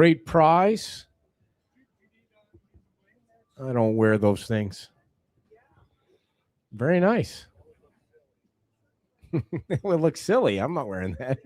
great prize. I don't wear those things. Very nice. It would look silly. I'm not wearing that.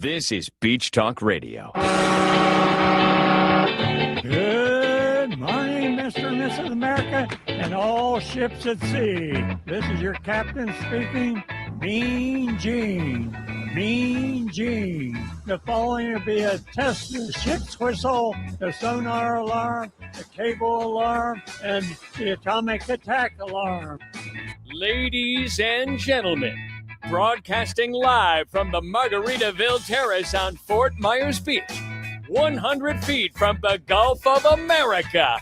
This is Beach Talk Radio. Good morning, Mr. and Mrs. America, and all ships at sea. This is your captain speaking, Mean Gene. Mean Gene. The following will be a test of the ship's whistle, the sonar alarm, the cable alarm, and the atomic attack alarm. Ladies and gentlemen, broadcasting live from the Margaritaville Terrace on Fort Myers Beach, 100 feet from the Gulf of America.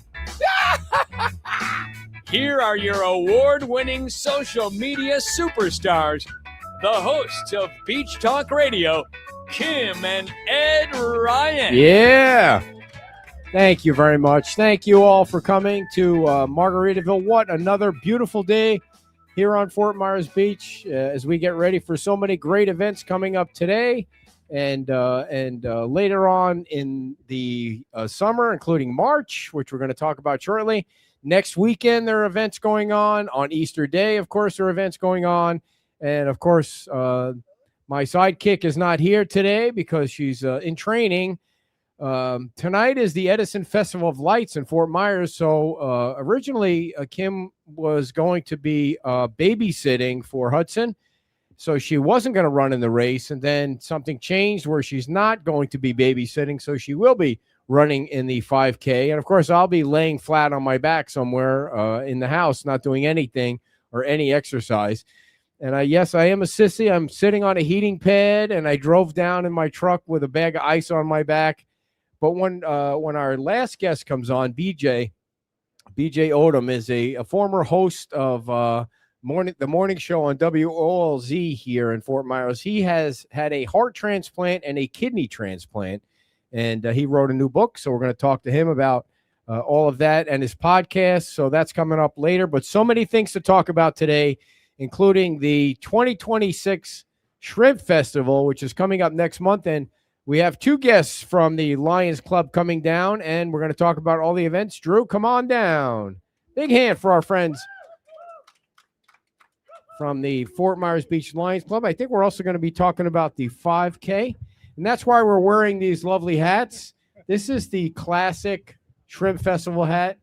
Here are your award-winning social media superstars, the hosts of Beach Talk Radio, Kim and Ed Ryan. Yeah. Thank you very much. Thank you all for coming to Margaritaville. What another beautiful day here on Fort Myers Beach as we get ready for so many great events coming up today and later on in the summer, including March, which we're going to talk about shortly. Next weekend, there are events going on. On Easter Day, of course, there are events going on. And, of course, my sidekick is not here today because she's in training. Tonight is the Edison Festival of Lights in Fort Myers. So originally, Kim was going to be babysitting for Hudson. So she wasn't going to run in the race. And then something changed where she's not going to be babysitting. So she will be running in the 5K. And, of course, I'll be laying flat on my back somewhere in the house, not doing anything or any exercise. And yes, I am a sissy. I'm sitting on a heating pad, and I drove down in my truck with a bag of ice on my back. But when our last guest comes on, BJ Odom is a former host of the morning show on WOLZ here in Fort Myers. He has had a heart transplant and a kidney transplant, and he wrote a new book. So we're going to talk to him about all of that and his podcast. So that's coming up later. But so many things to talk about today, including the 2026 Shrimp Festival, which is coming up next month. And we have two guests from the Lions Club coming down, and we're going to talk about all the events. Drew, come on down. Big hand for our friends from the Fort Myers Beach Lions Club. I think we're also going to be talking about the 5K, and that's why we're wearing these lovely hats. This is the classic Shrimp Festival hat,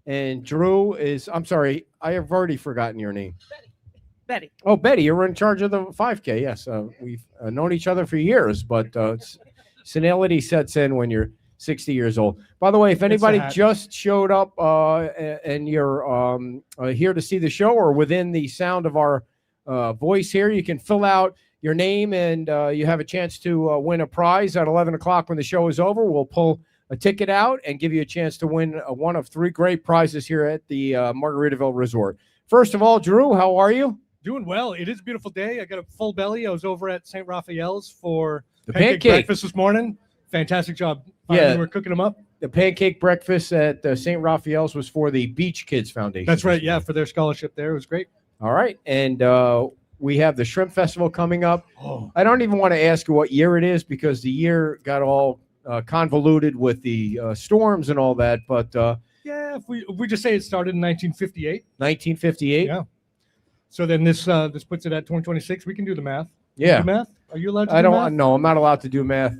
and Drew is, I'm sorry, I have already forgotten your name. Betty. Oh, Betty, you're in charge of the 5K. Yes, we've known each other for years, but senility sets in when you're 60 years old. By the way, if anybody just showed up and you're here to see the show or within the sound of our voice here, you can fill out your name and you have a chance to win a prize at 11 o'clock when the show is over. We'll pull a ticket out and give you a chance to win one of three great prizes here at the Margaritaville Resort. First of all, Drew, how are you? Doing well. It is a beautiful day. I got a full belly. I was over at St. Raphael's for the pancake breakfast this morning. fantastic job. Yeah. We were cooking them up. The pancake breakfast at St. Raphael's was for the Beach Kids Foundation. That's right. Yeah, for their scholarship there. It was great. All right. And we have the Shrimp Festival coming up. Oh, I don't even want to ask you what year it is because the year got all convoluted with the storms and all that. But yeah, if we just say it started in 1958. 1958. Yeah. So then this puts it at 2026. We can do the math. Yeah. Do math? Are you allowed to I do don't. math? No, I'm not allowed to do math.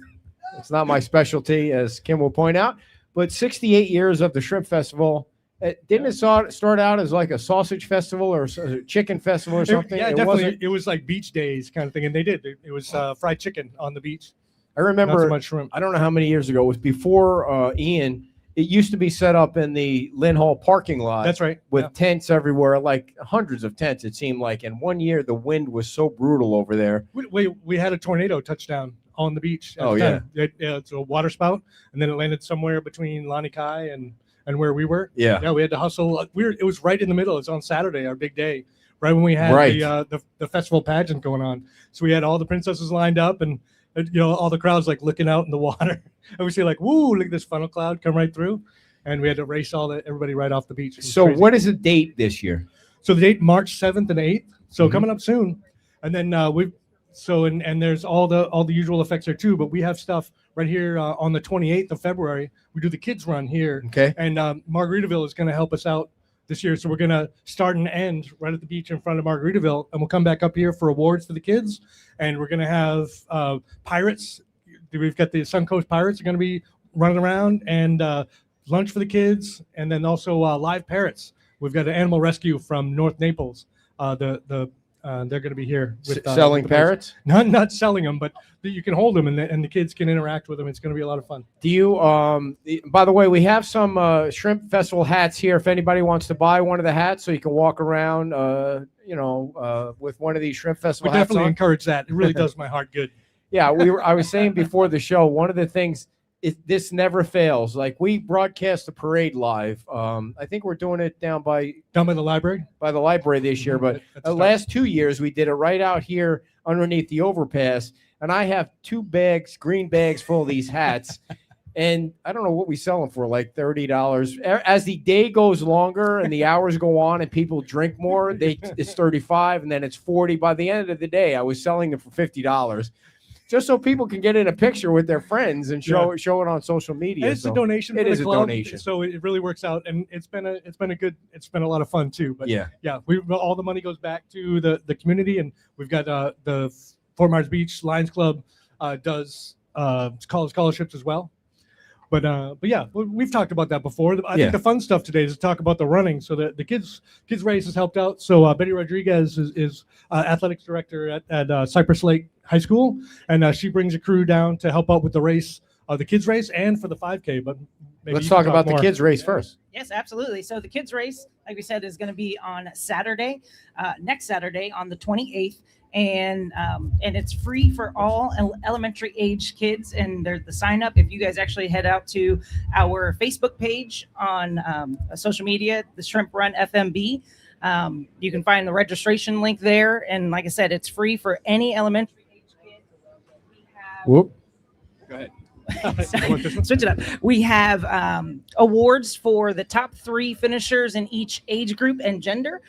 It's not my specialty, as Kim will point out. But 68 years of the Shrimp Festival. Didn't it start out as like a sausage festival or a chicken festival or something? Yeah, It definitely. wasn't- It was like beach days kind of thing, and they did. It was fried chicken on the beach. I Not remember. so much shrimp. I don't know how many years ago. It was before Ian. It used to be set up in the Lynn Hall parking lot. That's right. With Yeah. tents everywhere, like hundreds of tents. It seemed like. And one year the wind was so brutal over there. We had a tornado touchdown on the beach. At Oh, the time. It's a water spout, and then it landed somewhere between Lanikai and where we were. Yeah. Yeah, we had to hustle. It was right in the middle. It was on Saturday, our big day, right when we had Right. the festival pageant going on. So we had all the princesses lined up, and all the crowds like looking out in the water. And we see like, woo, look at this funnel cloud come right through, and we had to race everybody right off the beach. It was So crazy. what is the date this year? So the date March 7th and 8th. So Mhm. coming up soon. And then and there's all the usual effects there too, but we have stuff right here on the 28th of February. We do the kids run here, Okay. and Margaritaville is going to help us out this year. So we're going to start and end right at the beach in front of Margaritaville, and we'll come back up here for awards for the kids. And we're going to have pirates. We've got the Suncoast Pirates are going to be running around, and lunch for the kids, and then also live parrots. We've got an animal rescue from North Naples. They're going to be here with, Selling with the birds. parrots? Not selling them, but you can hold them, and the kids can interact with them. It's going to be a lot of fun. Do you? By the way, we have some Shrimp Festival hats here. If anybody wants to buy one of the hats, so you can walk around, with one of these Shrimp We Festival hats definitely on. encourage that. It really does my heart good. Yeah, I was saying before the show, one of the things this never fails. Like we broadcast the parade live. I think we're doing it down by Down by the library. the library this year, but That's the tough. last 2 years we did it right out here underneath the overpass, and I have 2 green bags full of these hats. And I don't know what we sell them for, like $30. As the day goes longer and the hours go on and people drink more, it's $35 and then it's $40. By the end of the day, I was selling them for $50, just so people can get in a picture with their friends and show it on social media. And it's So, a donation. it for the is a club, donation. so it really works out, and it's been a lot of fun too. But yeah. all the money goes back to the community, and we've got the Fort Myers Beach Lions Club does college scholarships as well. But yeah, we've talked about that before. I Yeah. think the fun stuff today is to talk about the running. So the kids race has helped out. So Betty Rodriguez is athletics director at Cypress Lake High School, and she brings a crew down to help out with the race, the kids race, and for the 5K. But maybe Let's you can talk about the more. kids race first. Yes, absolutely. So the kids race, like we said, is going to be on Saturday, next Saturday on the 28th. And it's free for all elementary age kids. And there's the sign up. If you guys actually head out to our Facebook page on social media, the Shrimp Run FMB, you can find the registration link there. And like I said, it's free for any elementary age kid. We have Whoop. Go ahead. switch it up. We have awards for the top 3 finishers in each age group and gender,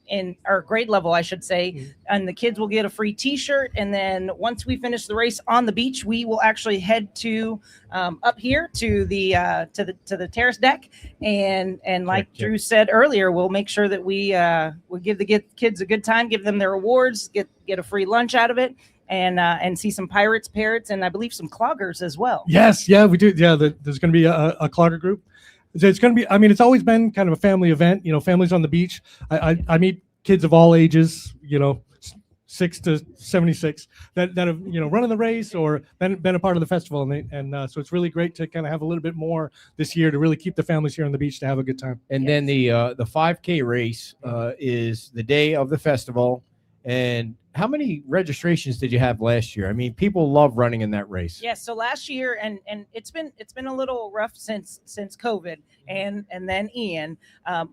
in our grade level, I should say. And the kids will get a free T-shirt. And then once we finish the race on the beach, we will actually head to up here to the terrace deck. And like Yeah. Drew said earlier, we'll make sure that we give the kids a good time, give them their awards, get a free lunch out of it. And see some parrots, and I believe some cloggers as well. Yes, yeah, we do. Yeah, there's going to be a clogger group. So it's going to be. I mean, it's always been kind of a family event. Families on the beach. I meet kids of all ages. 6 to 76 that have running the race or been a part of the festival, and so it's really great to kind of have a little bit more this year to really keep the families here on the beach to have a good time. And then the 5K race is the day of the festival. And how many registrations did you have last year? I mean, people love running in that race. Yes. So last year, and it's been a little rough since COVID and then Ian,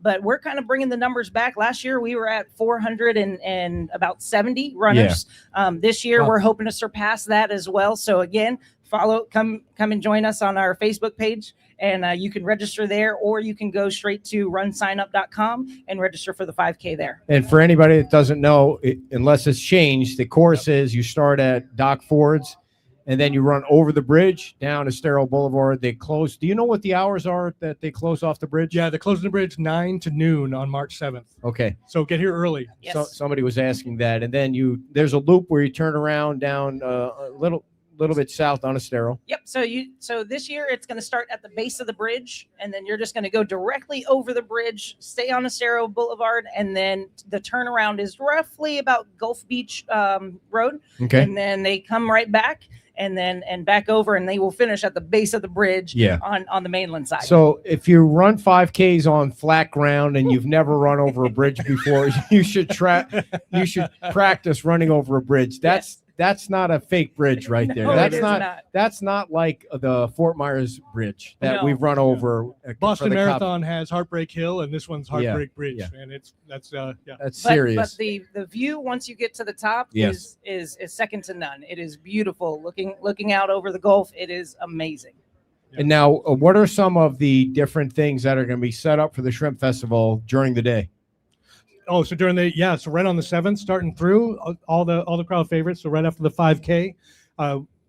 but we're kind of bringing the numbers back. Last year we were at 400 and about 70 runners. This year Wow. we're hoping to surpass that as well. So again, come and join us on our Facebook page, and you can register there, or you can go straight to runsignup.com and register for the 5K there. And for anybody that doesn't know, unless it's changed, the course is you start at Doc Ford's, and then you run over the bridge down Estero Boulevard. They close. Do you know what the hours are that they close off the bridge? Yeah, they're closing the bridge 9 to noon on March 7th. Okay. So get here early. Yes. So somebody was asking that, and then there's a loop where you turn around down a little bit south on Estero. Yep. So this year it's going to start at the base of the bridge, and then you're just going to go directly over the bridge, stay on Estero Boulevard, and then the turnaround is roughly about Gulf Beach Road. Okay. And then they come right back and back over, and they will finish at the base of the bridge. Yeah. On the mainland side. So if you run 5Ks on flat ground and you've never run over a bridge before, you should practice running over a bridge. That's not a fake bridge right there. No, That's it is not. That's not like the Fort Myers Bridge that No. we've run over. for Boston the Marathon has Heartbreak Hill, and this one's Heartbreak Bridge, yeah. and that's That's But serious. the view once you get to the top Yes. is second to none. It is beautiful looking out over the Gulf. It is amazing. And now, what are some of the different things that are going to be set up for the Shrimp Festival during the day? Oh, so so right on the 7th, starting through all the crowd favorites. So right after the 5K,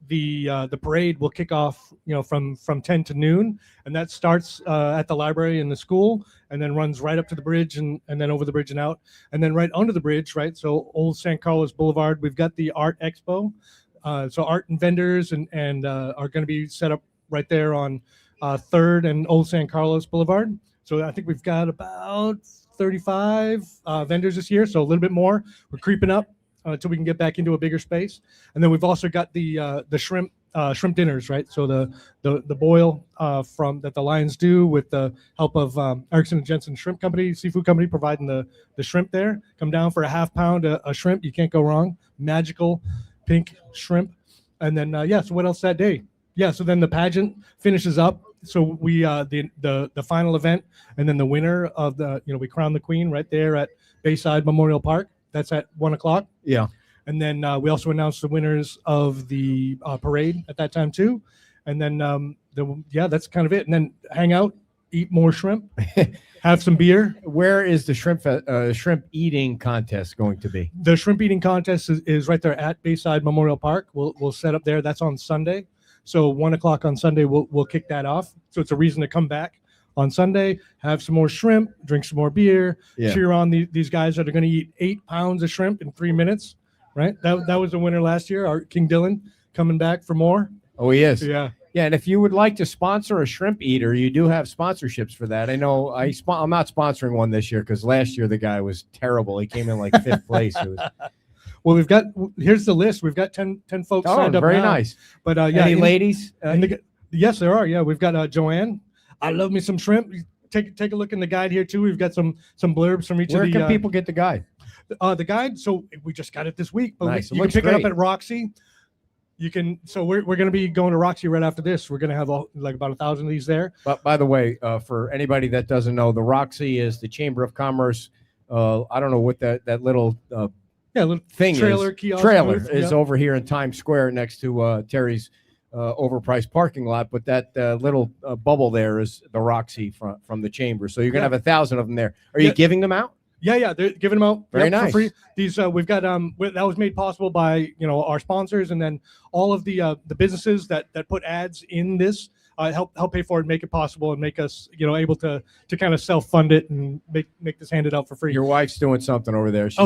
the parade will kick off, from 10 to noon, and that starts at the library in the school, and then runs right up to the bridge and then over the bridge and out, and then right under the bridge, right. So Old San Carlos Boulevard, we've got the Art Expo, so art and vendors and are going to be set up right there on 3rd and Old San Carlos Boulevard. So I think we've got about 35 vendors this year, so a little bit more. We're creeping up until we can get back into a bigger space. And then we've also got the shrimp dinners, right? So the boil from that the Lions do with the help of Erickson and Jensen Shrimp Company, seafood company, providing the shrimp there. Come down for a half pound a shrimp. You can't go wrong. Magical pink shrimp. And then so what else that day? Yeah, so then the pageant finishes up. So we the final event, and then the winner of we crown the queen right there at Bayside Memorial Park. That's at 1:00. Yeah. And then we also announce the winners of the parade at that time too. And then that's kind of it. And then hang out, eat more shrimp, have some beer. Where is the shrimp eating contest going to be? The shrimp eating contest is right there at Bayside Memorial Park. We'll set up there. That's on Sunday. So 1:00 on Sunday, we'll kick that off. So it's a reason to come back on Sunday, have some more shrimp, drink some more beer, cheer on these guys that are going to eat 8 pounds of shrimp in 3 minutes, right? That was the winner last year, our King Dylan, coming back for more. Oh, he is. Yeah. Yeah, and if you would like to sponsor a shrimp eater, you do have sponsorships for that. I know I'm not sponsoring one this year because last year the guy was terrible. He came in like 5th place. It was... Well, here's the list. We've got 10 folks signed up very now. nice. But any ladies? Yes, there are. Yeah, we've got Joanne. I love me some shrimp. Take a look in the guide here too. We've got some blurbs from each Where of the. Where can people get the guide? The guide. So we just got it this week, but nice. you can pick it up at Roxy. You can. So we're going to be going to Roxy right after this. We're going to have about 1,000 of these there. But by the way, for anybody that doesn't know, the Roxy is the Chamber of Commerce. I don't know what that little. Little thing trailer is. kiosk Trailer booth, is over here in Times Square next to Terry's overpriced parking lot, but that little bubble there is the Roxy from the Chamber. So you're gonna have 1,000 of them there. Are you giving them out? Yeah, they're giving them out Very nice. for free. These we've got that was made possible by our sponsors, and then all of the businesses that put ads in this help pay for it, make it possible, and make us able to kind of self-fund it and make this handed out for free. Your wife's doing something over there. She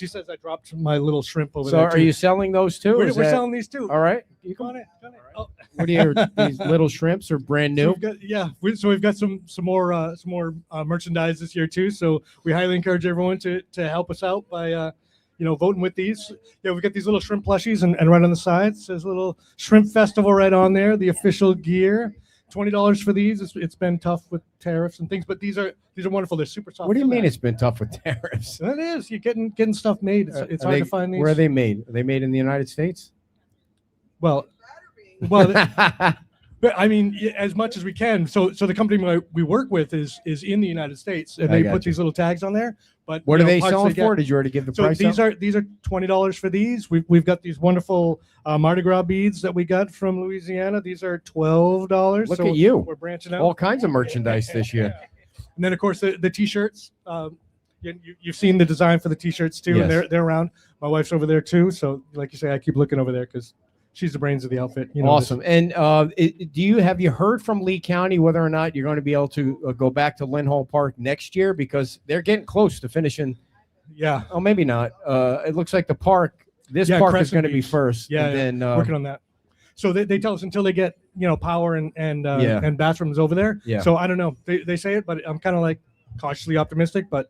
says I dropped my little shrimp over so there. So are you selling those too? We're selling these too. All right. You come on in. Oh. What are these little shrimps are brand new? So we've got some more merchandise this year too. So we highly encourage everyone to help us out by voting with these. Yeah, we've got these little shrimp plushies, and right on the side says little shrimp festival right on there, the official gear. $20 for these. It's been tough with tariffs and things, but these are wonderful. They're super soft. What do you mean it's been tough with tariffs? It is. You're getting stuff made. It's hard to find these. Where are they made? Are they made in the United States? Well, But I mean, as much as we can. So the company we work with is in the United States, and I they got put you. these little tags on there. But What you are know, they parts selling get- for? Did you already give the So price? these out? are $20 for these. We've got these wonderful Mardi Gras beads that we got from Louisiana. These are $12. Look so at you. We're branching out. All kinds of merchandise this year. And then of course the t-shirts. You've seen the design for the t-shirts too, and Yes. they're around. My wife's over there too. So like you say, I keep looking over there because she's the brains of the outfit. You know, Awesome. And have you heard from Lee County whether or not you're going to be able to go back to Lindholm Park next year, because they're getting close to finishing? Yeah, Oh, maybe not. It looks like the park. This Yeah, park is Crescent going to be Beach. first. Yeah, and then working on that. So they tell us until they get power and Yeah. and bathrooms over there. Yeah. So I don't know. They say it, but I'm kind of like cautiously optimistic, but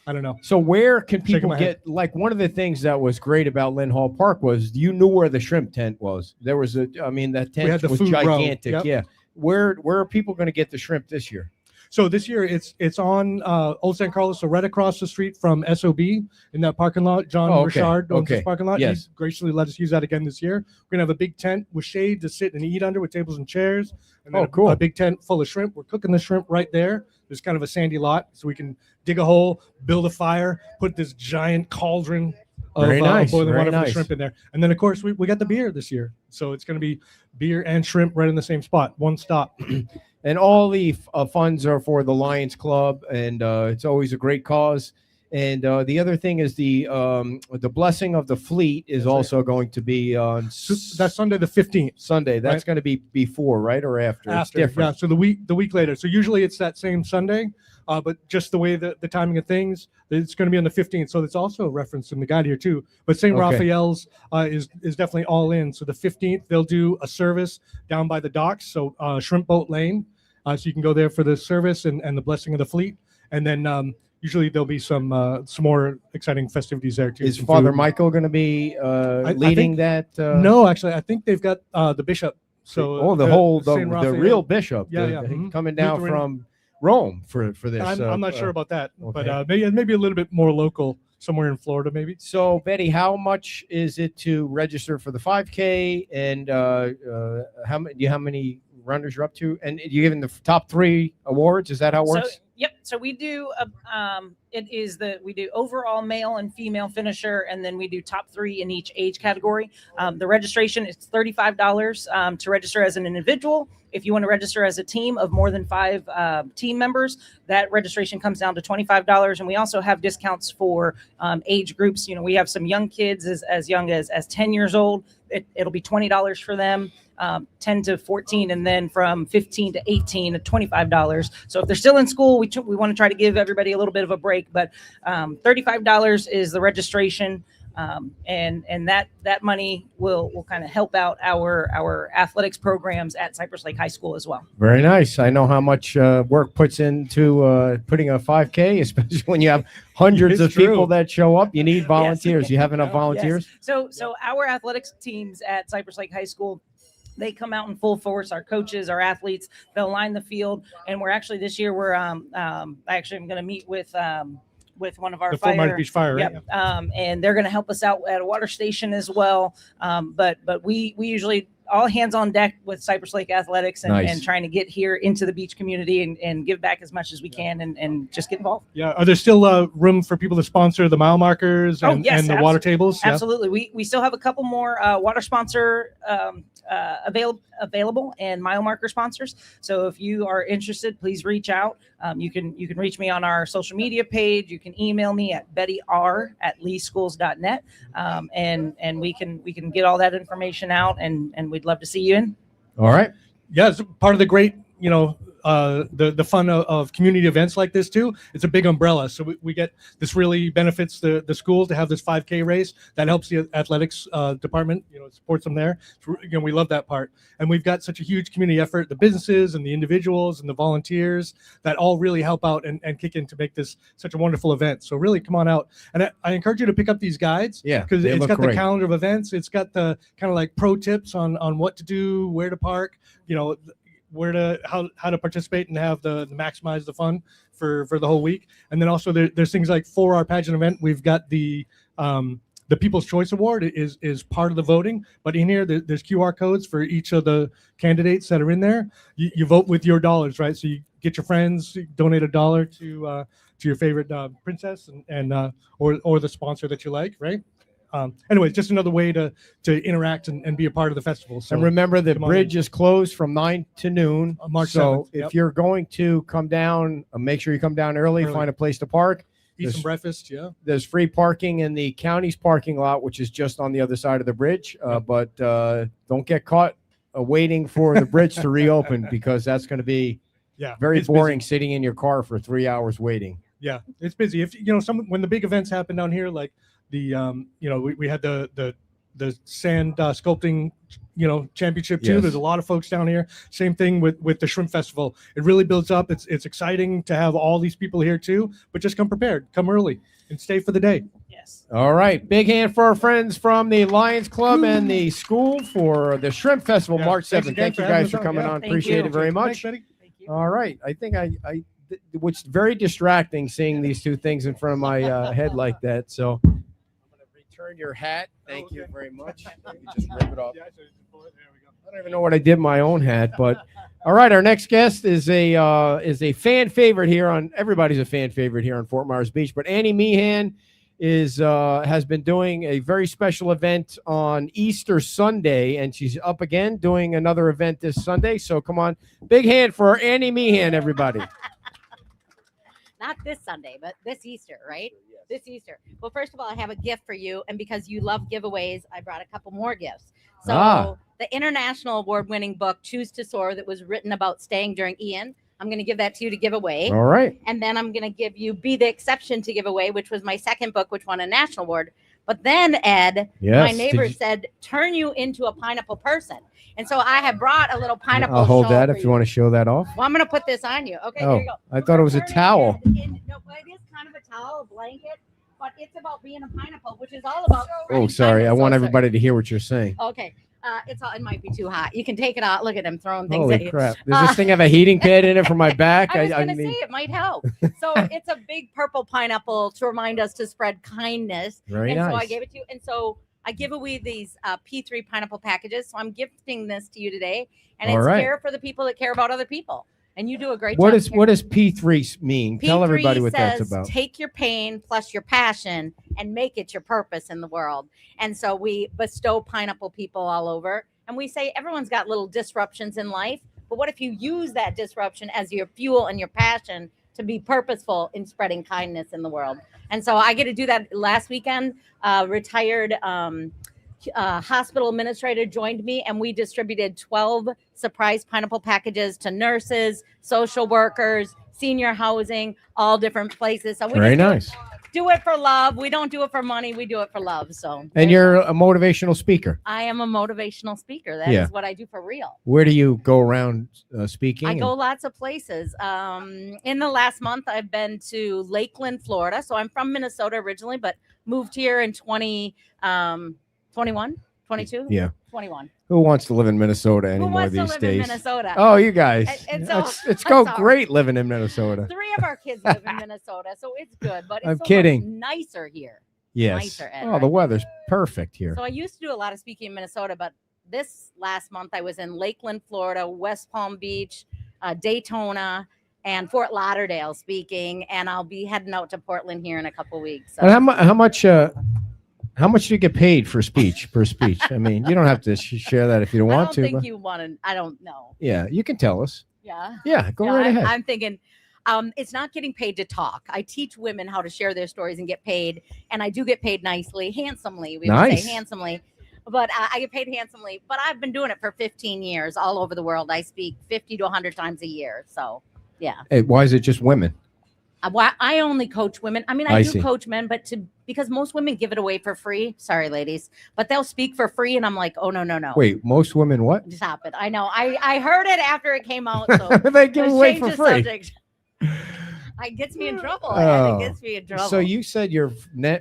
I don't know. So where can Shaking people my head. get, like, one of the things that was great about Lindholm Park was you knew where the shrimp tent was. There was that tent had the was food row. gigantic. Yep. Yeah. Where are people going to get the shrimp this year? So this year it's on Old San Carlos, so right across the street from SOB in that parking lot. John Oh, okay. Richard owns this Okay. parking lot. Yes. He graciously let us use that again this year. We're gonna have a big tent with shade to sit and eat under with tables and chairs. And then Oh, cool. a big tent full of shrimp. We're cooking the shrimp right there. There's kind of a sandy lot, so we can dig a hole, build a fire, put this giant cauldron of Very nice, boiling very water for the nice. shrimp in there. And then of course we got the beer this year, so it's gonna be beer and shrimp right in the same spot, one stop. And all the funds are for the Lions Club, and it's always a great cause. And the other thing is the blessing of the fleet is That's right. also going to be on So that's Sunday the 15th. Sunday. That's Right. going to be before, right, or after? It's After, different. yeah. So the week later. So usually it's that same Sunday, but just the way the timing of things, it's going to be on the 15th. So it's also referenced in the guide here too. But St. Okay. Raphael's is definitely all in. So the 15th they'll do a service down by the docks, so Shrimp Boat Lane. So you can go there for the service and the blessing of the fleet, and then usually there'll be some more exciting festivities there too. Is Some Father food. Michael going to be leading think- that? No, actually, I think they've got the bishop. So the Saint Raphael. real bishop, Yeah, yeah. Mhm. coming down Lutheran. from Rome for this. I'm not sure about that, okay. but maybe a little bit more local, somewhere in Florida, maybe. So, Betty, how much is it to register for the 5K, and how many runners you're up to, and you giving the top 3 awards? Is that how it works? Yep. So we do we do overall male and female finisher, and then we do top 3 in each age category. The registration is $35 to register as an individual. If you want to register as a team of more than 5 team members, that registration comes down to $25. And we also have discounts for age groups. We have some young kids as young as 10 years old. It'll be $20 for them. 10 to 14, and then from 15 to 18 at $25. So if they're still in school, we want to try to give everybody a little bit of a break, but $35 is the registration. And that money will kind of help out our athletics programs at Cypress Lake High School as well. Very nice. I know how much work puts into putting a 5K, especially when you have hundreds It's of people true. that show up. You need volunteers. You have enough Yes. volunteers? So our athletics teams at Cypress Lake High School, they come out in full force. Our coaches, our athletes, they'll line the field. And we're actually this year I'm going to meet with one of our The Fort Myers Beach Fire, right? Yep. And they're going to help us out at a water station as well. But we usually all hands on deck with Cypress Lake Athletics and, Nice. and trying to get here into the beach community and give back as much as we can and just get involved. Yeah. Are there still room for people to sponsor the mile markers and, yes, and the water tables? Yeah. Absolutely. We still have a couple more water sponsor available and mile marker sponsors. So if you are interested, please reach out. You can reach me on our social media page. You can email me at bettyr@leeschools.net. And we can get all that information out and we'd love to see you in. All right. Yeah. It's part of the great, the fun of community events like this too. It's a big umbrella. So we get this really benefits the school to have this 5K race that helps the athletics department, it supports them there. We love that part. And we've got such a huge community effort, the businesses and the individuals and the volunteers that all really help out and kick in to make this such a wonderful event. So really come on out. And I encourage you to pick up these guides. Yeah, Because they it's look got great. the calendar of events. It's got the kind of like pro tips on what to do, where to park, how to participate and have the maximize the fun for the whole week. And then also there's things like for our pageant event, we've got the the People's Choice Award is part of the voting, but in here there's QR codes for each of the candidates that are in there. You vote with your dollars, right? So you get your friends, you donate $1 to your favorite princess and or the sponsor that you like, right? Anyways, just another way to interact and be a part of the festival. So And remember, the come on bridge in. is closed from 9 to noon. March so 7th, if yep. you're going to come down, make sure you come down early, Early. find a place to park. Eat There's- some breakfast, yeah. There's free parking in the county's parking lot, which is just on the other side of the bridge. But don't get caught waiting for the bridge to reopen, because that's going to be Yeah, very it's boring busy. sitting in your car for 3 hours waiting. Yeah, it's busy. If when the big events happen down here, like the we had the sand sculpting championship too. Yes. There's a lot of folks down here. Same thing with the shrimp festival. It really builds up. It's exciting to have all these people here too. But just come prepared, come early, and stay for the day. Yes. All right. Big hand for our friends from the Lions Club and the school for the Shrimp Festival, Yeah, March thanks 7th. again Thank you for having guys for us on. coming Yeah. on. Thank Appreciate you. it very much. Thanks, Betty. Thank you. All right. I think what's very distracting seeing these two things in front of my head like that. So I'm going to return your hat. Thank you very much. You can just rip it off. I don't even know what I did with my own hat, but all right. Our next guest is a fan favorite here on everybody's a fan favorite here on Fort Myers Beach. But Annie Meehan has been doing a very special event on Easter Sunday, and she's up again doing another event this Sunday. So come on, big hand for Annie Meehan, everybody. Not this Sunday, but this Easter, right? This Easter. Well, first of all, I have a gift for you. And because you love giveaways, I brought a couple more gifts. So the international award-winning book, Choose to Soar, that was written about staying during Ian, I'm going to give that to you to give away. All right. And then I'm going to give you Be the Exception to give away, which was my second book, which won a national award. But then, Ed, Yes. my neighbor Did you- said, turn you into a pineapple person. And so I have brought a little pineapple I'll hold shawl that for if you want to show that off. Well, I'm going to put this on you. Okay, Oh, here you go. I thought it was a Turn towel. no, well, it is kind of a towel, a blanket, but it's about being a pineapple, which is all about. Oh, spreading sorry. I kindness. want Oh, sorry. everybody to hear what you're saying. Okay, it's all. It might be too hot. You can take it out. Look at him throwing things at Holy you. crap. Does this thing have a heating pad in it for my back? I was going to say it might help. So it's a big purple pineapple to remind us to spread kindness. Very and nice. so I gave it to you. And so I give away these P3 pineapple packages. So I'm gifting this to you today. And All it's right. care for the people that care about other people. And you do a great What job. is what does P3 mean? Tell P3 everybody what says, that's about. Take your pain plus your passion and make it your purpose in the world. And so we bestow pineapple people all over. And we say everyone's got little disruptions in life. But what if you use that disruption as your fuel and your passion to be purposeful in spreading kindness in the world? And so I get to do that. Last weekend, retired hospital administrator joined me, and we distributed 12 surprise pineapple packages to nurses, social workers, senior housing, all different places. So we Very just nice. do it for love. We don't do it for money. We do it for love. So And you're a motivational speaker. I am a motivational speaker. That is Yeah. what I do for real. Where do you go around speaking? I go lots of places. In the last month, I've been to Lakeland, Florida. So I'm from Minnesota originally, but moved here in 21, 22? Yeah. 21. Who wants to live in Minnesota Who anymore wants to these live days? in Minnesota? Oh, you guys. And so- It's go sorry. great living in Minnesota. 3 of our kids live in Minnesota, so it's good. But it's I'm so much kidding. nicer here. Yes. nicer, Ed, Oh, the right? weather's perfect here. So I used to do a lot of speaking in Minnesota, but this last month I was in Lakeland, Florida, West Palm Beach, Daytona, and Fort Lauderdale speaking. And I'll be heading out to Portland here in a couple weeks. So. And how much do you get paid for speech per speech? I mean, you don't have to share that if you don't I want don't to. think but- you want to. I don't know. Yeah, you can tell us. Yeah. Yeah, go Yeah, right ahead. I'm thinking it's not getting paid to talk. I teach women how to share their stories and get paid. And I do get paid nicely, handsomely. We would Nice. say handsomely. But I get paid handsomely. But I've been doing it for 15 years all over the world. I speak 50 to 100 times a year. So, yeah. Hey, why is it just women? I only coach women. I mean, I I see. do coach men, but because most women give it away for free. Sorry, ladies, but they'll speak for free, and I'm like, oh no. Wait, most women what? Stop it. I know. I heard it after it came out. So They give let's away change for the free. subject. It gets me in trouble. Oh. It gets me in trouble. So you said your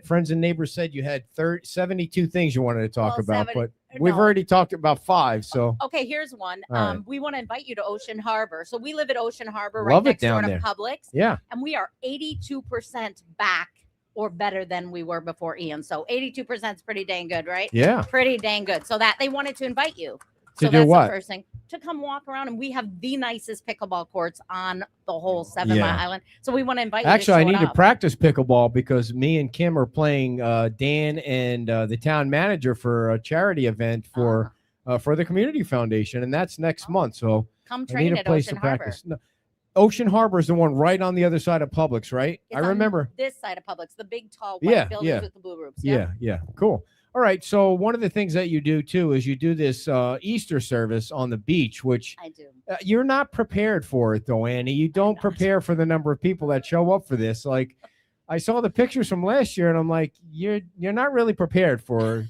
friends and neighbors said you had 72 things you wanted to talk Well, about, 70 but we've no. already talked about 5. So Okay, here's one. All right. We want to invite you to Ocean Harbor. So we live at Ocean Harbor, Love it right next down door there. to Publix, yeah, and we are 82% back or better than we were before Ian. So 82% is pretty dang good, right? Yeah. Pretty dang good. So that they wanted to invite you. To So do that's what? the first thing. To come walk around, and we have the nicest pickleball courts on the whole 7 Yeah. Mile Island. So we want to invite you. Actually, I to show need it to up. practice pickleball because me and Kim are playing Dan and the town manager for a charity event for the community foundation, and that's next month. So Come I need train a at place Ocean to Harbor. practice. No, Ocean Harbor is the one right on the other side of Publix, right? It's I on remember. this side of Publix, the big tall white Yeah, buildings yeah. with the blue roofs. Yeah, cool. All right. So one of the things that you do too is you do this Easter service on the beach, which I do. you're not prepared for it though, Annie. You don't not. prepare for the number of people that show up for this. Like I saw the pictures from last year and I'm like, you're not really prepared for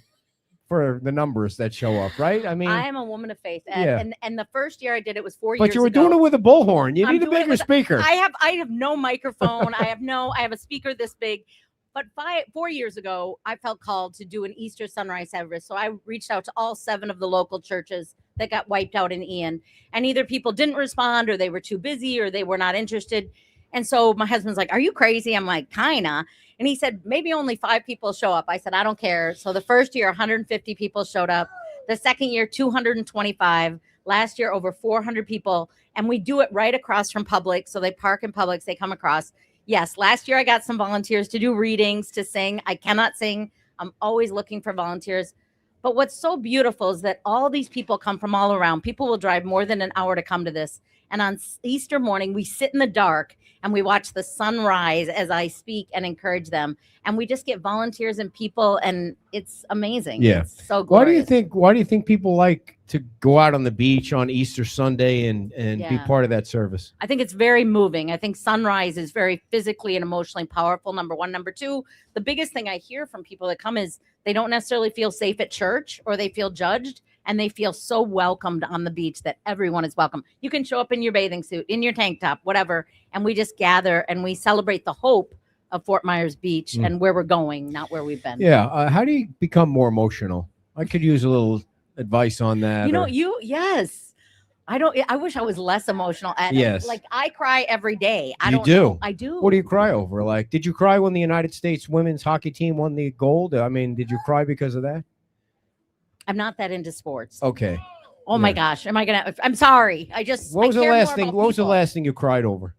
the numbers that show up, right? I mean, I am a woman of faith, Yeah. and the first year I did it was 4 years but you were ago. doing it with a bullhorn. You I'm need a doing it bigger with- speaker. I have no microphone. I have a speaker this big. But 4 years ago, I felt called to do an Easter sunrise service. So I reached out to all 7 of the local churches that got wiped out in Ian. And either people didn't respond or they were too busy or they were not interested. And so my husband's like, "Are you crazy?" I'm like, "Kinda." And he said, "Maybe only 5 people show up." I said, "I don't care." So the first year, 150 people showed up. The second year, 225. Last year, over 400 people. And we do it right across from Publix. So they park in Publix, they come across. Yes, last year I got some volunteers to do readings, to sing. I cannot sing. I'm always looking for volunteers. But what's so beautiful is that all these people come from all around. People will drive more than an hour to come to this. And on Easter morning, we sit in the dark and we watch the sun rise as I speak and encourage them. And we just get volunteers and people, and it's amazing. Yeah. It's so Why glorious. do you think people like to go out on the beach on Easter Sunday and be Yeah. part of that service? I think it's very moving. I think sunrise is very physically and emotionally powerful. Number one. Number two, the biggest thing I hear from people that come is they don't necessarily feel safe at church or they feel judged, and they feel so welcomed on the beach that everyone is welcome. You can show up in your bathing suit, in your tank top, whatever, and we just gather and we celebrate the hope of Fort Myers Beach and where we're going, not where we've been. Yeah. How do you become more emotional? I could use a little advice on that. You know, or- yes. I wish I was less emotional at Yes. Like I cry every day. I You don't do? know. I do. What do you cry over? Like, did you cry when the United States women's hockey team won the gold? I mean, did you cry because of that? I'm not that into sports. Okay. Oh my yeah. gosh. I'm sorry. What was the care last more thing? about What was the people. last thing you cried over?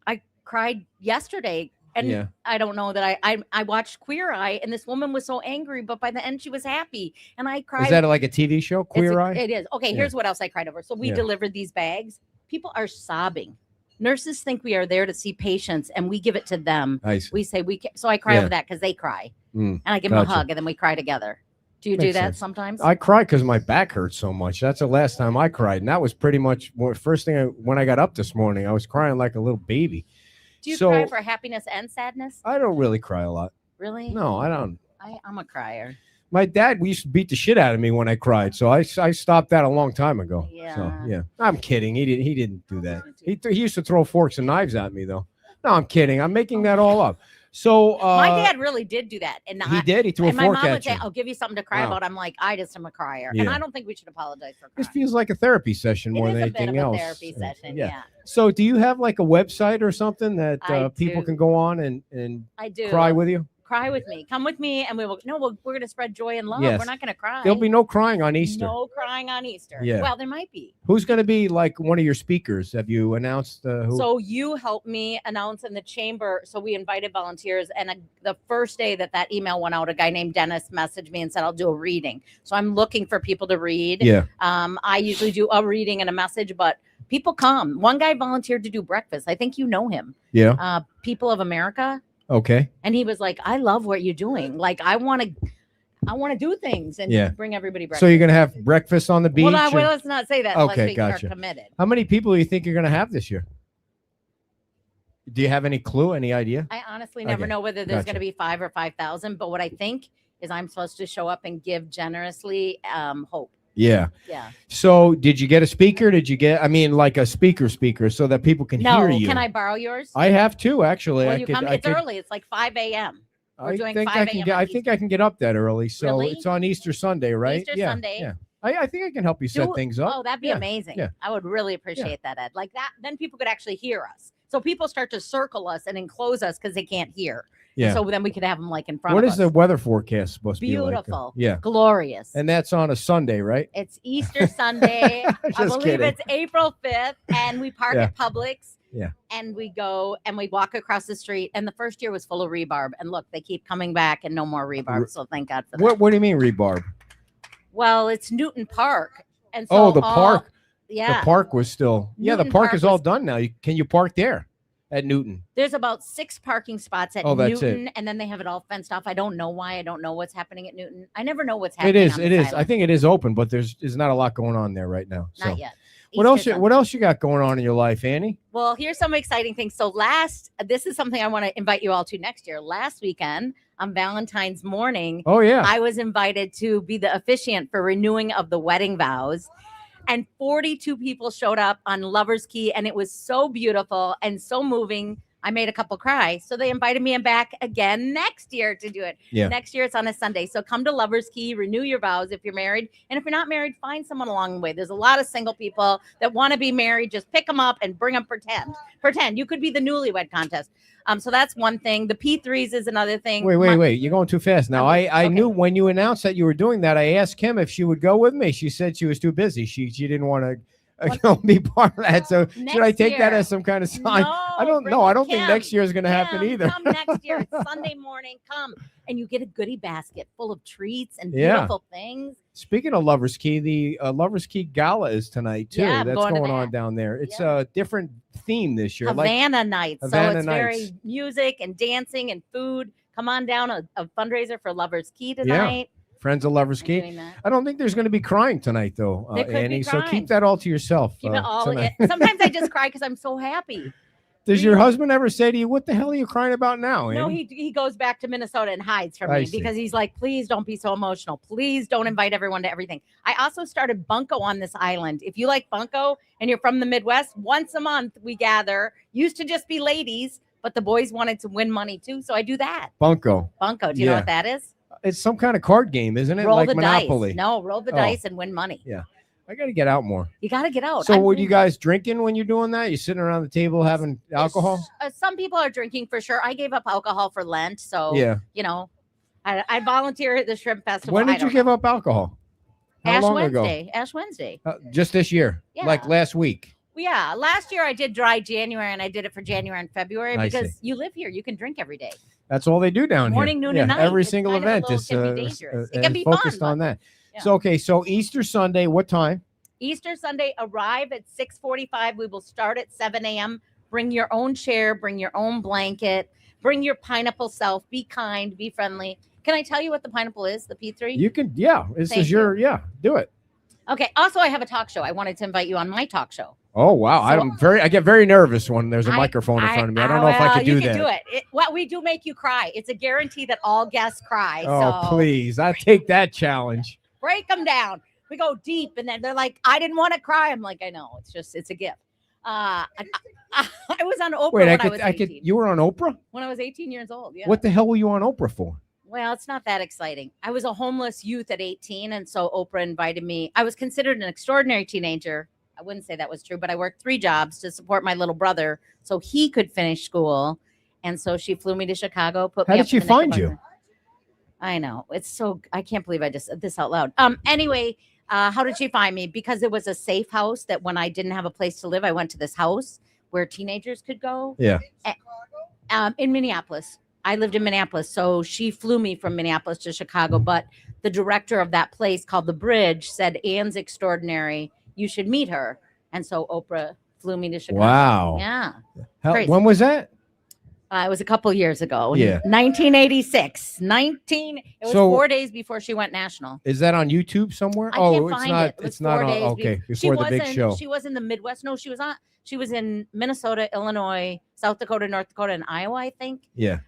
I cried yesterday. And Yeah. I don't know that I watched Queer Eye, and this woman was so angry, but by the end she was happy. And I cried. Is that like a TV show, It's Queer a- Eye? It is. Okay, Yeah. here's what else I cried over. So we Yeah. delivered these bags. People are sobbing. Nurses think we are there to see patients, and we give it to them. Nice. We say so I cry Yeah. over that because they cry, Mm, and I give them gotcha. a hug, and then we cry together. Do you do Makes that sense. sometimes? I cried because my back hurt so much. That's the last time I cried, and that was pretty much first thing when I got up this morning. I was crying like a little baby. Do you so- cry for happiness and sadness? I don't really cry a lot. Really? No, I don't. I'm a crier. My dad used to beat the shit out of me when I cried, so I stopped that a long time ago. So Yeah. yeah, I'm kidding. He didn't do that. He used to throw forks and knives at me though. No, I'm kidding. I'm making that all up. So My dad really did do that, and he did. He threw a And my fork mom would at say, you. "I'll give you something to cry Wow. about." I'm like, I just am a crier, and Yeah. I don't think we should apologize for This crying. feels like a therapy session more It than is a bit anything of a else. therapy session. Yeah. Yeah, So, do you have like a website or something that I people do. can go on and I do. cry with you? Cry with me. Come with me, and we will. No, we're going to spread joy and love. Yes. We're not going to cry. There'll be no crying on Easter. no crying on Easter. Yeah. Well, there might be. Who's going to be like one of your speakers? Have you announced who? So you helped me announce in the chamber. So we invited volunteers, and the first day that email went out, a guy named Dennis messaged me and said, "I'll do a reading." So I'm looking for people to read. yeah. I usually do a reading and a message, but people come. One guy volunteered to do breakfast. I think you know him. Yeah. People of America. Okay. And he was like, "I love what you're doing. Like, I want to do things and Yeah. bring everybody breakfast." So you're going to have breakfast on the beach? well, and- let's not say that unless Okay, we gotcha. are committed. How many people do you think you're going to have this year? Do you have any clue, any idea? I honestly never Okay, know whether there's gotcha. going to be 5 or 5,000, but what I think is I'm supposed to show up and give generously hope. Yeah. Yeah. So did you get a speaker? Did you get, I mean, like a speaker so that people can No, hear you? can I borrow yours? I have two, actually. Will I you could, come? I It's could, early. It's like 5 a.m. We're I doing think 5 I can a.m. get, on I think I can get up that early. So Really? it's on Easter Sunday, right? Easter yeah. Sunday. Yeah. I think I can help you set Do- things up. Oh, that'd be Yeah, amazing. yeah. I would really appreciate that, Ed. Like that, then people could actually hear us. So people start to circle us and enclose us because they can't hear. Yeah. So then we could have them like in front What of is us. the weather forecast supposed to be like? Beautiful. Yeah. Glorious. And that's on a Sunday, right? It's Easter Sunday. I Just believe kidding. it's April 5th. And we park Yeah. at Publix. Yeah. And we go and we walk across the street. And the first year was full of rebarb. And look, they keep coming back and no more rebarb. So thank God for that. What do you mean rebarb? Well, it's Newton Park. And so Oh, the park. Yeah. The park was still. Yeah, the Newton park Park is all was- done now. Can you park there at Newton? There's about 6 parking spots at Oh, that's Newton, and then they have it all fenced off. I don't know why. I don't know what's happening at Newton. I never know what's It happening. is. on It this is. I island. think it is open, but there's not a lot going on there right now. Not So yet. what else? Easter What Sunday. else you got going on in your life, Annie? Well, here's some exciting things. So this is something I want to invite you all to next year. Last weekend on Valentine's morning, Oh yeah. I was invited to be the officiant for renewing of the wedding vows. And 42 people showed up on Lover's Key, and it was so beautiful and so moving. I made a couple cry. So they invited me back again next year to do it. Yeah. Next year it's on a Sunday. So come to Lover's Key, renew your vows if you're married. And if you're not married, find someone along the way. There's a lot of single people that want to be married. Just pick them up and bring them. Pretend. You could be the newlywed contest. So that's one thing. The P3s is another thing. Wait. You're going too fast. Now, I Okay. knew when you announced that you were doing that, I asked Kim if she would go with me. She said she was too busy. She didn't want to be part of that. So should I Next take that year. as some kind of sign? No, I don't bring know. I don't think Kim. next year is going to happen Kim, either. Come next year. It's Sunday morning. Come. And you get a goodie basket full of treats and Yeah. beautiful things. Speaking of Lover's Key, the Lover's Key Gala is tonight too. Yeah, I'm That's going going to on that. down there. It's Yeah. a different theme this year. Havana nights. Havana so it's very nights. music and dancing and food. Come on down a fundraiser for Lover's Key tonight. Friends of Lover's I'm Key. doing that. I don't think there's going to be crying tonight, though, There could be Annie. So crying. keep that all to yourself. Keep it all. tonight. Sometimes I just cry because I'm so happy. Does your husband ever say to you, "What the hell are you crying about now?" No, Annie? he goes back to Minnesota and hides from I me see. because he's like, please don't be so emotional. Please don't invite everyone to everything. I also started Bunko on this island. If you like Bunko and you're from the Midwest, once a month we gather. Used to just be ladies, but the boys wanted to win money too. So I do that. Bunko. Bunko. Do you know Yeah. what that is? It's some kind of card game, isn't it? Roll like the Monopoly. dice. No, roll the Oh. dice and win money. I got to get out more. You got to get out. So, I'm were doing you guys drinking when you're doing that? You sitting around the table having that. alcohol? Some people are drinking for sure. I gave up alcohol for Lent. So, Yeah. you know, I volunteer at the Shrimp Festival. When I did you don't give know. up alcohol? How Ash long Wednesday. Ash Wednesday. ago? Just this year, like Yeah. last week. Well, yeah, last year I did dry January and I did it for January and February I see. because you live here. You can drink every day. That's all they do down Morning, here. noon, and night. Every It's single kind of a event little- is can be dangerous. It can and be fun, focused on but- that. yeah. So, okay, so Easter Sunday, what time? Easter Sunday, arrive at 6:45. We will start at 7 a.m. Bring your own chair, bring your own blanket, bring your pineapple self. Be kind, be friendly. Can I tell you what the pineapple is, the P3? You can, yeah. This Thank is your, do it. Okay. Also, I have a talk show. I wanted to invite you on my talk show. Oh wow, So- I get very nervous when there's a I- microphone in front of me. I don't know if I well, could do you that. can do it. Well, we do make you cry. It's a guarantee that all guests cry. Oh so please, I take that challenge. break them down. We go deep, and then they're like, "I didn't want to cry." I'm like, "I know. It's a gift." I was on Oprah Wait, when I was 18. You were on Oprah? When I was 18 years old. Yeah. What the hell were you on Oprah for? Well, it's not that exciting. I was a homeless youth at 18, and so Oprah invited me. I was considered an extraordinary teenager. I wouldn't say that was true, but I worked 3 jobs to support my little brother so he could finish school. And so she flew me to Chicago. How did she find you? I know. It's so, I can't believe I just said this out loud. Anyway, how did she find me? Because it was a safe house that when I didn't have a place to live, I went to this house where teenagers could go. Yeah. In Minneapolis. I lived in Minneapolis. So she flew me from Minneapolis to Chicago. But the director of that place called The Bridge said, Anne's extraordinary. You should meet her. And so Oprah flew me to Chicago. Wow. Yeah. When was that? It was a couple years ago. Yeah. 1986. It was So- 4 days before she went national. Is that on YouTube somewhere? I can't it's find not. it. It was It's not 4 on. days Okay, she before the big wasn't- show. She was in the Midwest. No, she was in Minnesota, Illinois, South Dakota, North Dakota, and Iowa, I think. Yeah.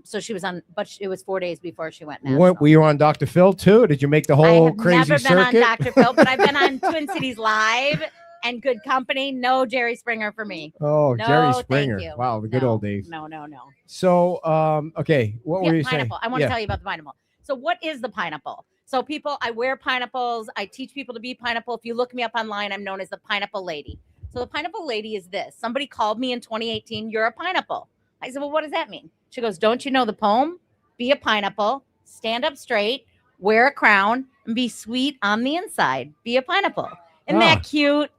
So she was on, but it was 4 days before she went national. What, were you on Dr. Phil too? Did you make the I whole have crazy never been circuit? on Dr. Phil, but I've been on Twin Cities Live and Good Company. No Jerry Springer for me. Oh, No, Jerry thank Springer. you. Wow, the good No, old days. No. So, okay, what were you Pineapple. saying? I want to tell you about the pineapple. So, what is the pineapple? So, people, I wear pineapples. I teach people to be pineapple. If you look me up online, I'm known as the pineapple lady. So, the pineapple lady is this. Somebody called me in 2018, you're a pineapple. I said, well, what does that mean? She goes, don't you know the poem? Be a pineapple, stand up straight, wear a crown, and be sweet on the inside. Be a pineapple. Isn't that cute?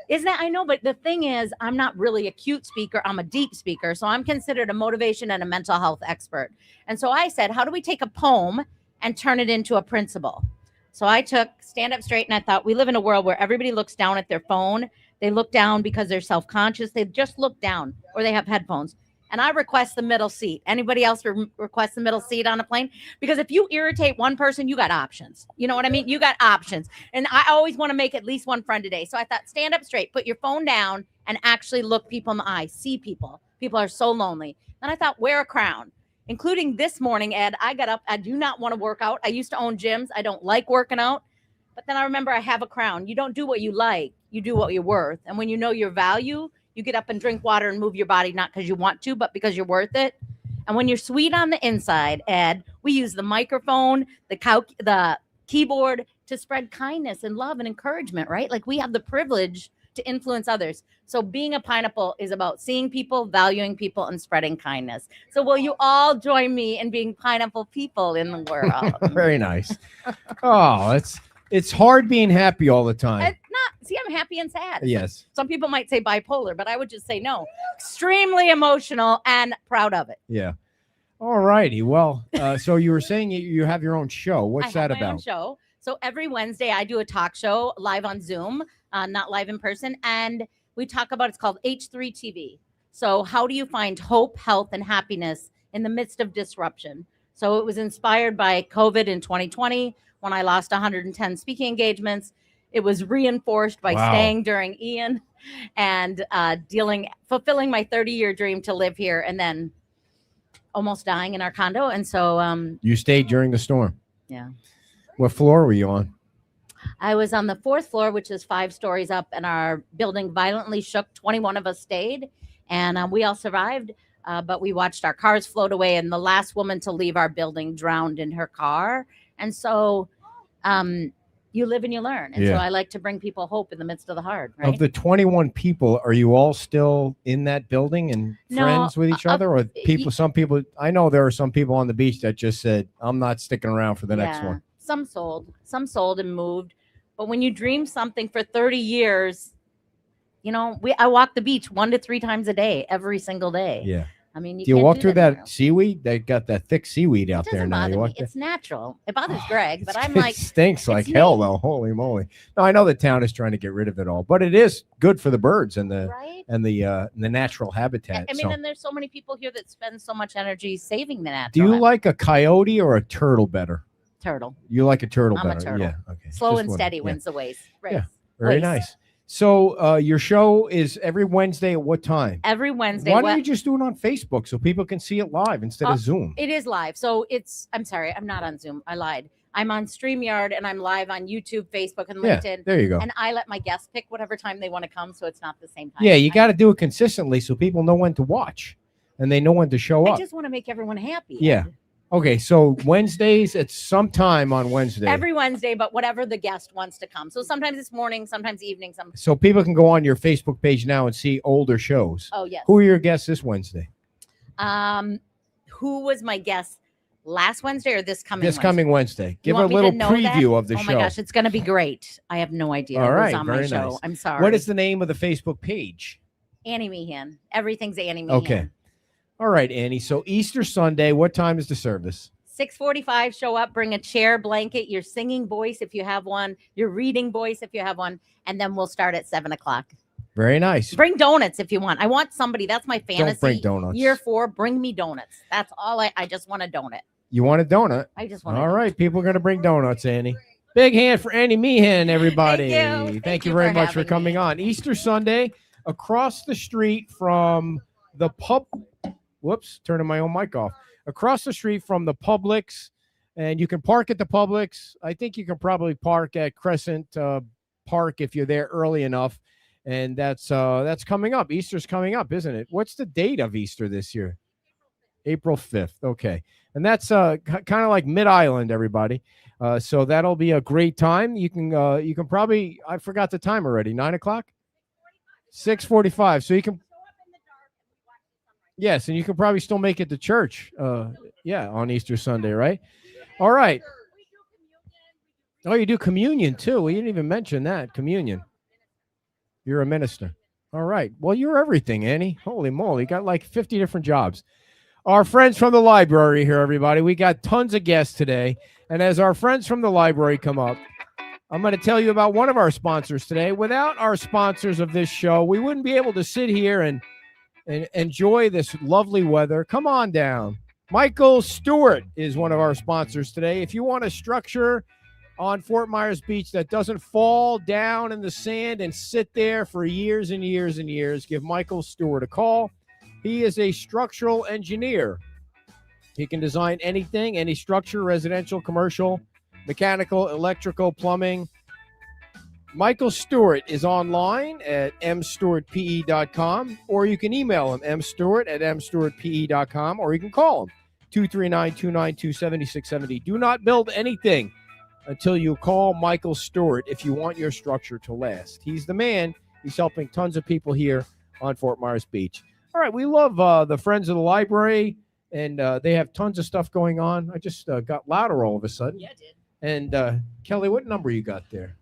Isn't that? I know, but the thing is, I'm not really a cute speaker. I'm a deep speaker. So I'm considered a motivation and a mental health expert. And so I said, how do we take a poem and turn it into a principle? So I took stand up straight, and I thought, we live in a world where everybody looks down at their phone. They look down because they're self-conscious. They just look down, or they have headphones. And I request the middle seat. Anybody else request the middle seat on a plane? Because if you irritate one person, you got options. You know what I mean? You got options. And I always want to make at least one friend a day. So I thought, stand up straight, put your phone down, and actually look people in the eye, see people. People are so lonely. Then I thought, wear a crown. Including this morning, Ed, I got up. I do not want to work out. I used to own gyms. I don't like working out. But then I remember I have a crown. You don't do what you like. You do what you're worth. And when you know your value, you get up and drink water and move your body, not because you want to, but because you're worth it. And when you're sweet on the inside, Ed, we use the microphone, the keyboard to spread kindness and love and encouragement, right? Like we have the privilege to influence others. So being a pineapple is about seeing people, valuing people, and spreading kindness. So will you all join me in being pineapple people in the world? Very nice. Oh, it's hard being happy all the time. It's not. See, I'm happy and sad. Yes. Some people might say bipolar, but I would just say no. Extremely emotional and proud of it. Yeah. All righty. Well, so you were saying you have your own show. What's I have that my own about? show. So every Wednesday I do a talk show live on Zoom, not live in person. And we talk about, it's called H3 TV. So how do you find hope, health, and happiness in the midst of disruption? So it was inspired by COVID in 2020 when I lost 110 speaking engagements. It was reinforced by staying during Ian and fulfilling my 30-year dream to live here and then almost dying in our condo. And so You stayed during the storm. yeah. What floor were you on? I was on the 4th floor, which is 5 stories up, and our building violently shook. 21 of us stayed, and we all survived. But we watched our cars float away, and the last woman to leave our building drowned in her car. And so you live and you learn. And so I like to bring people hope in the midst of the hard. Right? Of the 21 people, are you all still in that building and friends with each other? Or people? Some people, I know there are some people on the beach that just said, I'm not sticking around for the next one. Some sold and moved. But when you dream something for 30 years, I walk the beach 1 to 3 times a day, every single day. Yeah. I mean, Do you can't walk do through that that seaweed? They got that thick seaweed out there now. You walk there? It's natural. It bothers Greg, but I'm It like, stinks like hell though. Holy moly. No, I know the town is trying to get rid of it all, but it is good for the birds and the right? and the natural habitat. I mean, and there's so many people here that spend so much energy saving the natural. Do you habitat. like a coyote or a turtle better? Turtle? You like a turtle I'm a better? turtle. Yeah. Okay. Slow Just and wondering. steady Yeah. wins the race. Yeah. Very Race. nice. So your show is every Wednesday at what time? Every Wednesday. Why don't you just do it on Facebook so people can see it live instead of Zoom? It is live. So I'm sorry, I'm not on Zoom. I lied. I'm on StreamYard and I'm live on YouTube, Facebook, and LinkedIn. Yeah, there you go. And I let my guests pick whatever time they want to come, so it's not the same time. Yeah, you got to do it consistently so people know when to watch and they know when to show I up. just want to make everyone happy. Yeah. Okay, so Wednesdays at some time on Wednesday. Every Wednesday, but whatever the guest wants to come. So sometimes it's morning, sometimes evening. So people can go on your Facebook page now and see older shows. Oh, yes. Who are your guests this Wednesday? Who was my guest last Wednesday or this coming This Wednesday? coming Wednesday. Give a want me to little know preview that? of the Oh show. my gosh, it's going to be great. I have no idea. All right, who's on my very show. nice. I'm sorry. What is the name of the Facebook page? Annie Meehan. Everything's Annie Meehan. Okay. All right, Annie. So Easter Sunday, what time is the service? 6:45, show up, bring a chair, blanket, your singing voice if you have one, your reading voice if you have one, and then we'll start at 7:00. Very nice. Bring donuts if you want. I want somebody. That's my fantasy. Don't bring donuts. Year 4, bring me donuts. That's all I just want a donut. You want a donut? I just want All right, people are going to bring donuts, Annie. Big hand for Annie Meehan, everybody. Thank you. Thank you very much for coming on. Easter Sunday, across the street from the pub. Whoops, turning my own mic off. Across the street from the Publix, and you can park at the Publix. I think you can probably park at Crescent Park if you're there early enough. And that's coming up. Easter's coming up, isn't it? What's the date of Easter this year? April 5th. Okay. And that's kind of like Mid-Island, everybody. So that'll be a great time. You can probably, I forgot the time already, 9:00? 6:45. So you can. Yes, and you can probably still make it to church. Yeah, on Easter Sunday, right? All right. Oh, you do communion too. We didn't even mention that. Communion. You're a minister. All right. Well, you're everything, Annie. Holy moly. You got like 50 different jobs. Our friends from the library here, everybody. We got tons of guests today. And as our friends from the library come up, I'm going to tell you about one of our sponsors today. Without our sponsors of this show, we wouldn't be able to sit here and enjoy this lovely weather. Come on down. Michael Stewart is one of our sponsors today. If you want a structure on Fort Myers Beach that doesn't fall down in the sand and sit there for years and years and years, give Michael Stewart a call. He is a structural engineer. He can design anything, any structure, residential, commercial, mechanical, electrical, plumbing. Michael Stewart is online at mstewartpe.com, or you can email him, mstewart@mstewartpe.com, or you can call him, 239-292-7670. Do not build anything until you call Michael Stewart if you want your structure to last. He's the man. He's helping tons of people here on Fort Myers Beach. All right, we love the Friends of the Library, and they have tons of stuff going on. I just got louder all of a sudden. Yeah, it did. And Kelly, what number you got there?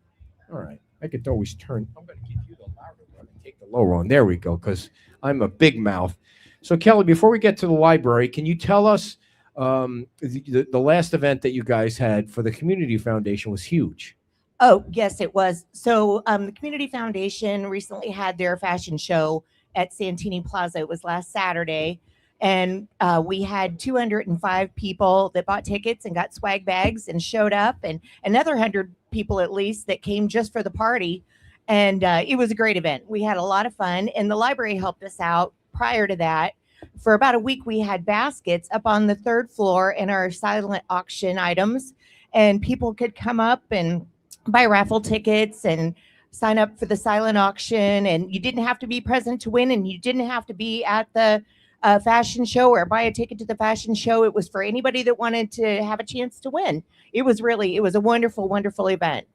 All right, I could always turn. I'm going to give you the louder one and take the lower one. There we go, because I'm a big mouth. So Kelly, before we get to the library, can you tell us the last event that you guys had for the Community Foundation was huge? Oh, yes, it was. So the Community Foundation recently had their fashion show at Santini Plaza. It was last Saturday. And we had 205 people that bought tickets and got swag bags and showed up, and another 100 people at least that came just for the party. And it was a great event. We had a lot of fun, and the library helped us out prior to that. For about a week, we had baskets up on the third floor in our silent auction items, and people could come up and buy raffle tickets and sign up for the silent auction. And you didn't have to be present to win, and you didn't have to be at the fashion show or buy a ticket to the fashion show. It was for anybody that wanted to have a chance to win. It was a wonderful, wonderful event.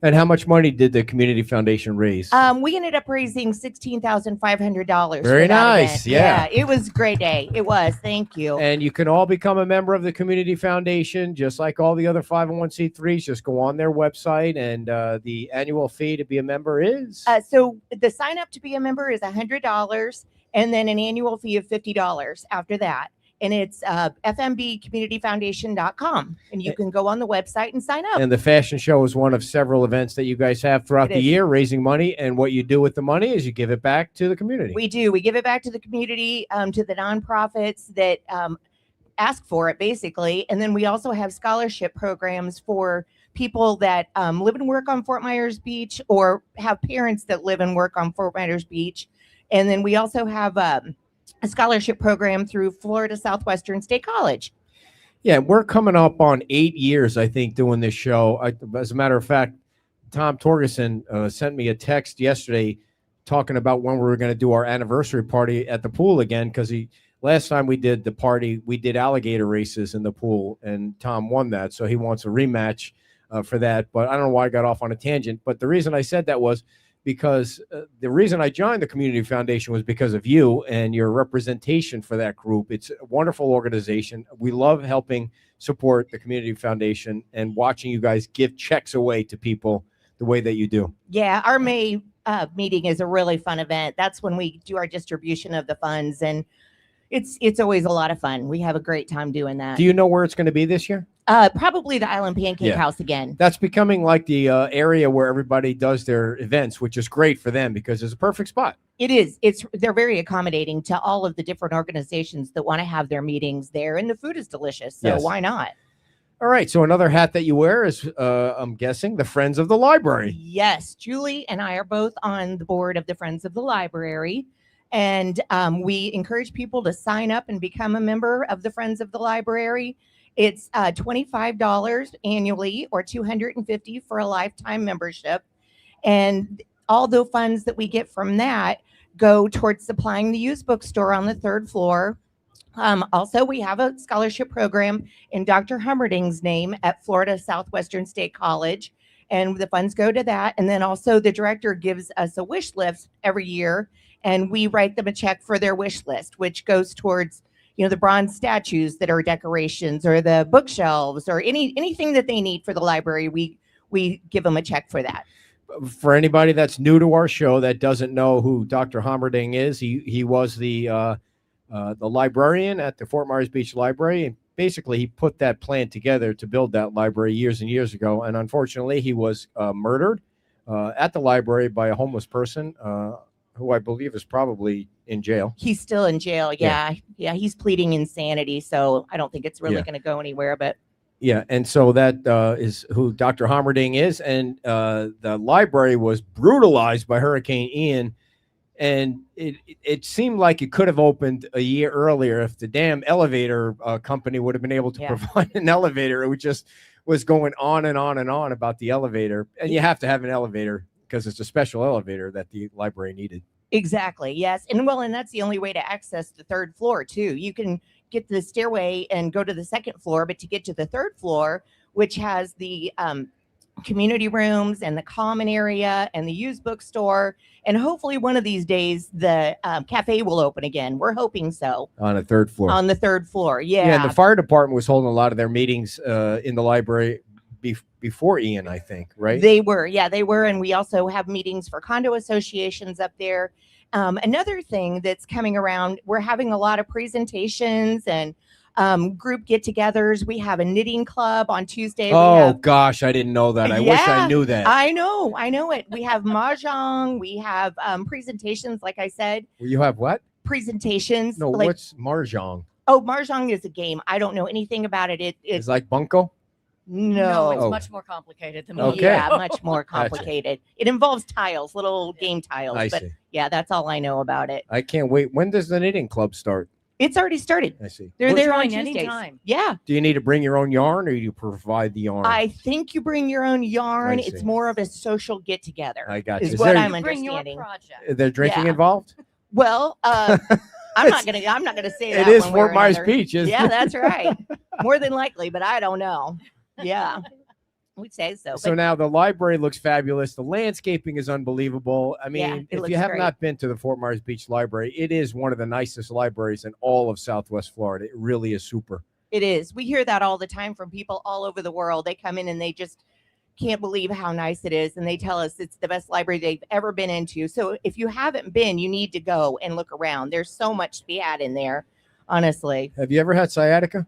And how much money did the Community Foundation raise? We ended up raising $16,500. Very nice. Yeah. It was a great day. It was. Thank you. And you can all become a member of the Community Foundation, just like all the other 501c3s. Just go on their website, and the annual fee to be a member is? So the sign up to be a member is $100, and then an annual fee of $50 after that. And it's fmbcommunityfoundation.com. And you can go on the website and sign up. And the fashion show is one of several events that you guys have throughout the year, raising money. And what you do with the money is you give it back to the community. We do. We give it back to the community, to the nonprofits that ask for it, basically. And then we also have scholarship programs for people that live and work on Fort Myers Beach, or have parents that live and work on Fort Myers Beach. And then we also have a scholarship program through Florida Southwestern State College. Yeah, we're coming up on 8 years, I think, doing this show. As a matter of fact, Tom Torgerson sent me a text yesterday talking about when we were going to do our anniversary party at the pool again, because last time we did the party, we did alligator races in the pool, and Tom won that, so he wants a rematch for that. But I don't know why I got off on a tangent. But the reason I said that was because the reason I joined the Community Foundation was because of you and your representation for that group. It's a wonderful organization. We love helping support the Community Foundation and watching you guys give checks away to people the way that you do. Yeah, our May meeting is a really fun event. That's when we do our distribution of the funds, and it's always a lot of fun. We have a great time doing that. Do you know where it's going to be this year? Probably the Island Pancake House again. That's becoming like the area where everybody does their events, which is great for them because it's a perfect spot. It is. They're very accommodating to all of the different organizations that want to have their meetings there, and the food is delicious. So why not? All right. So another hat that you wear is, I'm guessing, the Friends of the Library. Yes. Julie and I are both on the board of the Friends of the Library. And we encourage people to sign up and become a member of the Friends of the Library. It's $25 annually, or $250 for a lifetime membership. And all the funds that we get from that go towards supplying the used bookstore on the third floor. Also, we have a scholarship program in Dr. Hummerding's name at Florida Southwestern State College. and the funds go to that. And then also the director gives us a wish list every year, and we write them a check for their wish list, which goes towards, you know, the bronze statues that are decorations, or the bookshelves, or anything that they need for the library. We give them a check for that. For anybody that's new to our show that doesn't know who Dr. Hammerding is, he was the librarian at the Fort Myers Beach Library, and basically he put that plan together to build that library years and years ago. And unfortunately, he was murdered at the library by a homeless person who I believe is probably in jail. He's still in jail. Yeah. He's pleading insanity, so I don't think it's really going to go anywhere. But yeah, and so that is who Dr. Hammerding is, and the library was brutalized by Hurricane Ian, and it seemed like it could have opened a year earlier if the damn elevator company would have been able to provide an elevator. It just was going on and on and on about the elevator, and you have to have an elevator because it's a special elevator that the library needed. Exactly. Yes. And that's the only way to access the third floor too. You can get to the stairway and go to the second floor, but to get to the third floor, which has the community rooms and the common area and the used bookstore, and hopefully one of these days the cafe will open again. We're hoping so. On the third floor. On the third floor. Yeah. Yeah. And the fire department was holding a lot of their meetings in the library before Ian, I think, right? They were. And we also have meetings for condo associations up there. Another thing that's coming around, we're having a lot of presentations and group get-togethers. We have a knitting club on Tuesday. Gosh, I didn't know that. I wish I knew that. I know it. We have mahjong. We have presentations, like I said. You have what? Presentations. No, like, what's mahjong? Oh, mahjong is a game. I don't know anything about it. It's like bunko? No, it's much more complicated than Okay. Yeah, much more complicated. It involves tiles, little game tiles. I but see. Yeah, that's all I know about it. I can't wait. When does the knitting club start? It's already started. I see. They're there on join Tuesdays. anytime. Yeah. Do you need to bring your own yarn, or do you provide the yarn? I think you bring your own yarn. I see. It's more of a social get together. I got you. Is Is what there- I'm Bring your understanding. project. Is there drinking Yeah. involved? Well, I'm not gonna say that. It is one way or Fort Myers another. Beach, isn't Yeah, it? that's right. More than likely, but I don't know. Yeah, we'd say so. So But now the library looks fabulous. The landscaping is unbelievable. I Yeah, mean, it if looks you have great. not been to the Fort Myers Beach Library, it is one of the nicest libraries in all of Southwest Florida. It really is super. it is. We hear that all the time from people all over the world. They come in and they just can't believe how nice it is, and they tell us it's the best library they've ever been into. So if you haven't been, you need to go and look around. There's so much to be had in there, honestly. Have you ever had sciatica?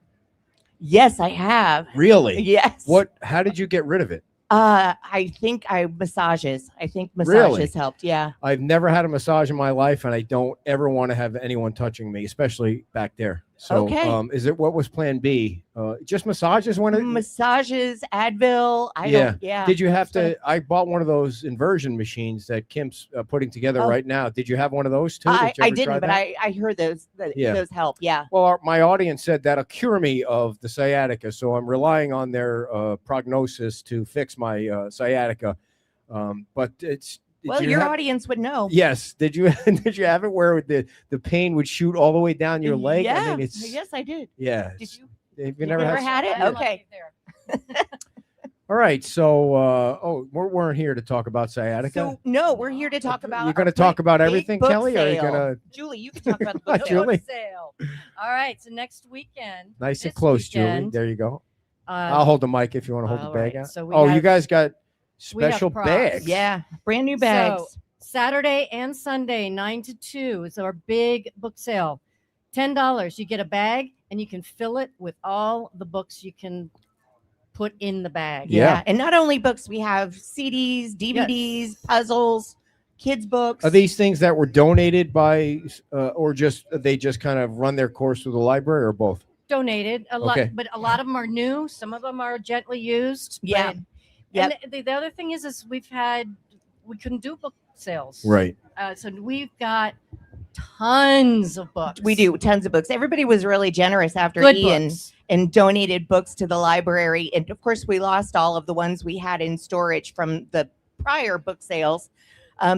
Yes, I have. Really? Yes. How did you get rid of it? I think massages. I think massages helped. Yeah. I've never had a massage in my life, and I don't ever want to have anyone touching me, especially back there. So, Okay. what was plan B? Just massages when it? Massages, Advil. Yeah. Did you have So- to? I bought one of those inversion machines that Kim's putting together Oh. right now. Did you have one of those too? I Did you ever didn't, try but that? I heard those. Yeah. Those help. Yeah. Well, my audience said that'll cure me of the sciatica, so I'm relying on their prognosis to fix my sciatica. But it's Well, did you your have- audience would know. Yes. Did you did you have it where the pain would shoot all the way down your leg? Yeah. I mean, it's Yes, I did. yeah. Did it's- you? Have you You never never had? had it? I love Okay. you there. All right. So, we weren't here to talk about sciatica. So no, we're here to talk about. You're going to our talk about big everything, book Kelly, or are you sale. going to Julie, you can talk about the Hi, book. Julie. Book sale. All right. So next weekend. nice and this close, Julie? weekend, There you go. uh, I'll hold the mic if you want to hold the all bag right, out. so we You have- guys got we have special props. bags. Yeah, brand new bags. So Saturday and Sunday, 9 to 2 is our big book sale. $10. You get a bag and you can fill it with all the books you can put in the bag. Yeah. And not only books, we have CDs, DVDs, puzzles, kids books. Are these things that were donated by, or just they just kind of run their course through the library, or both? Donated a lot, Okay. but a lot of them are new. Some of them are gently used. Yeah. but- Yep. And the other thing is we couldn't do book sales. Right. So we've got tons of books. We do tons of books. Everybody was really generous after Good Ian books. and donated books to the library. And of course, we lost all of the ones we had in storage from the prior book sales.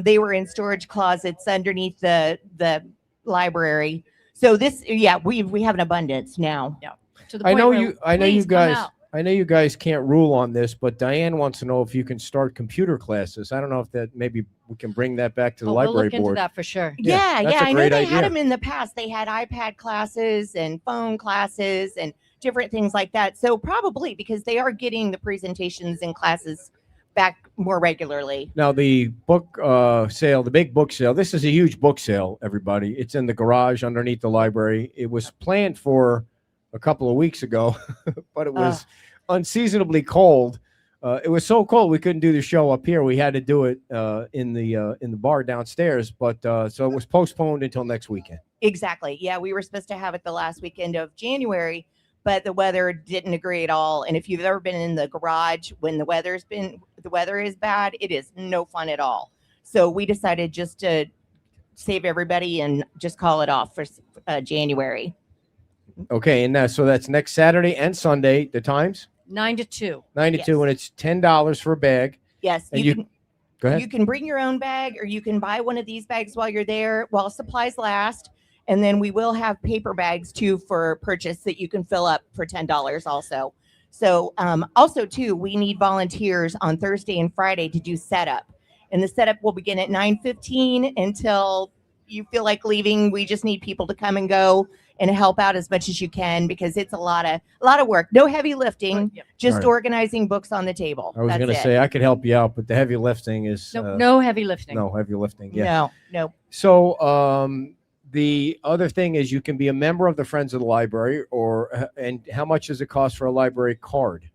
They were in storage closets underneath the library. So we have an abundance now. To the I point know where you. I know please you come guys. out. I know you guys can't rule on this, but Diane wants to know if you can start computer classes. I don't know if that maybe we can bring that back to the Oh, we'll library look into board. that for sure. Yeah, Yeah, that's a I know great they had idea. them in the past. They had iPad classes and phone classes and different things like that. So probably because they are getting the presentations and classes back more regularly. Now the book sale, the big book sale. This is a huge book sale, everybody. It's in the garage underneath the library. It was planned for a couple of weeks ago, but it was unseasonably cold. It was so cold we couldn't do the show up here. We had to do it in the bar downstairs. But so it was postponed until next weekend. Exactly. Yeah, we were supposed to have it the last weekend of January, but the weather didn't agree at all. And if you've ever been in the garage when the weather is bad, it is no fun at all. So we decided just to save everybody and just call it off for January. Okay, and so that's next Saturday and Sunday. The times 9 to 2. 9 to 2, Yes. and it's $10 for a bag. Yes, And you you- can. Go ahead. You can bring your own bag, or you can buy one of these bags while you're there while supplies last. And then we will have paper bags too for purchase that you can fill up for $10 also. So also too, we need volunteers on Thursday and Friday to do setup. And the setup will begin at 9:15 until you feel like leaving. We just need people to come and go and help out as much as you can because it's a lot of work. No heavy lifting, just Right. organizing books on the table. I was That's going to it. say I could help you out, but the heavy lifting is No heavy lifting. no heavy lifting. Yeah. No. So the other thing is you can be a member of the Friends of the Library, and how much does it cost for a library card?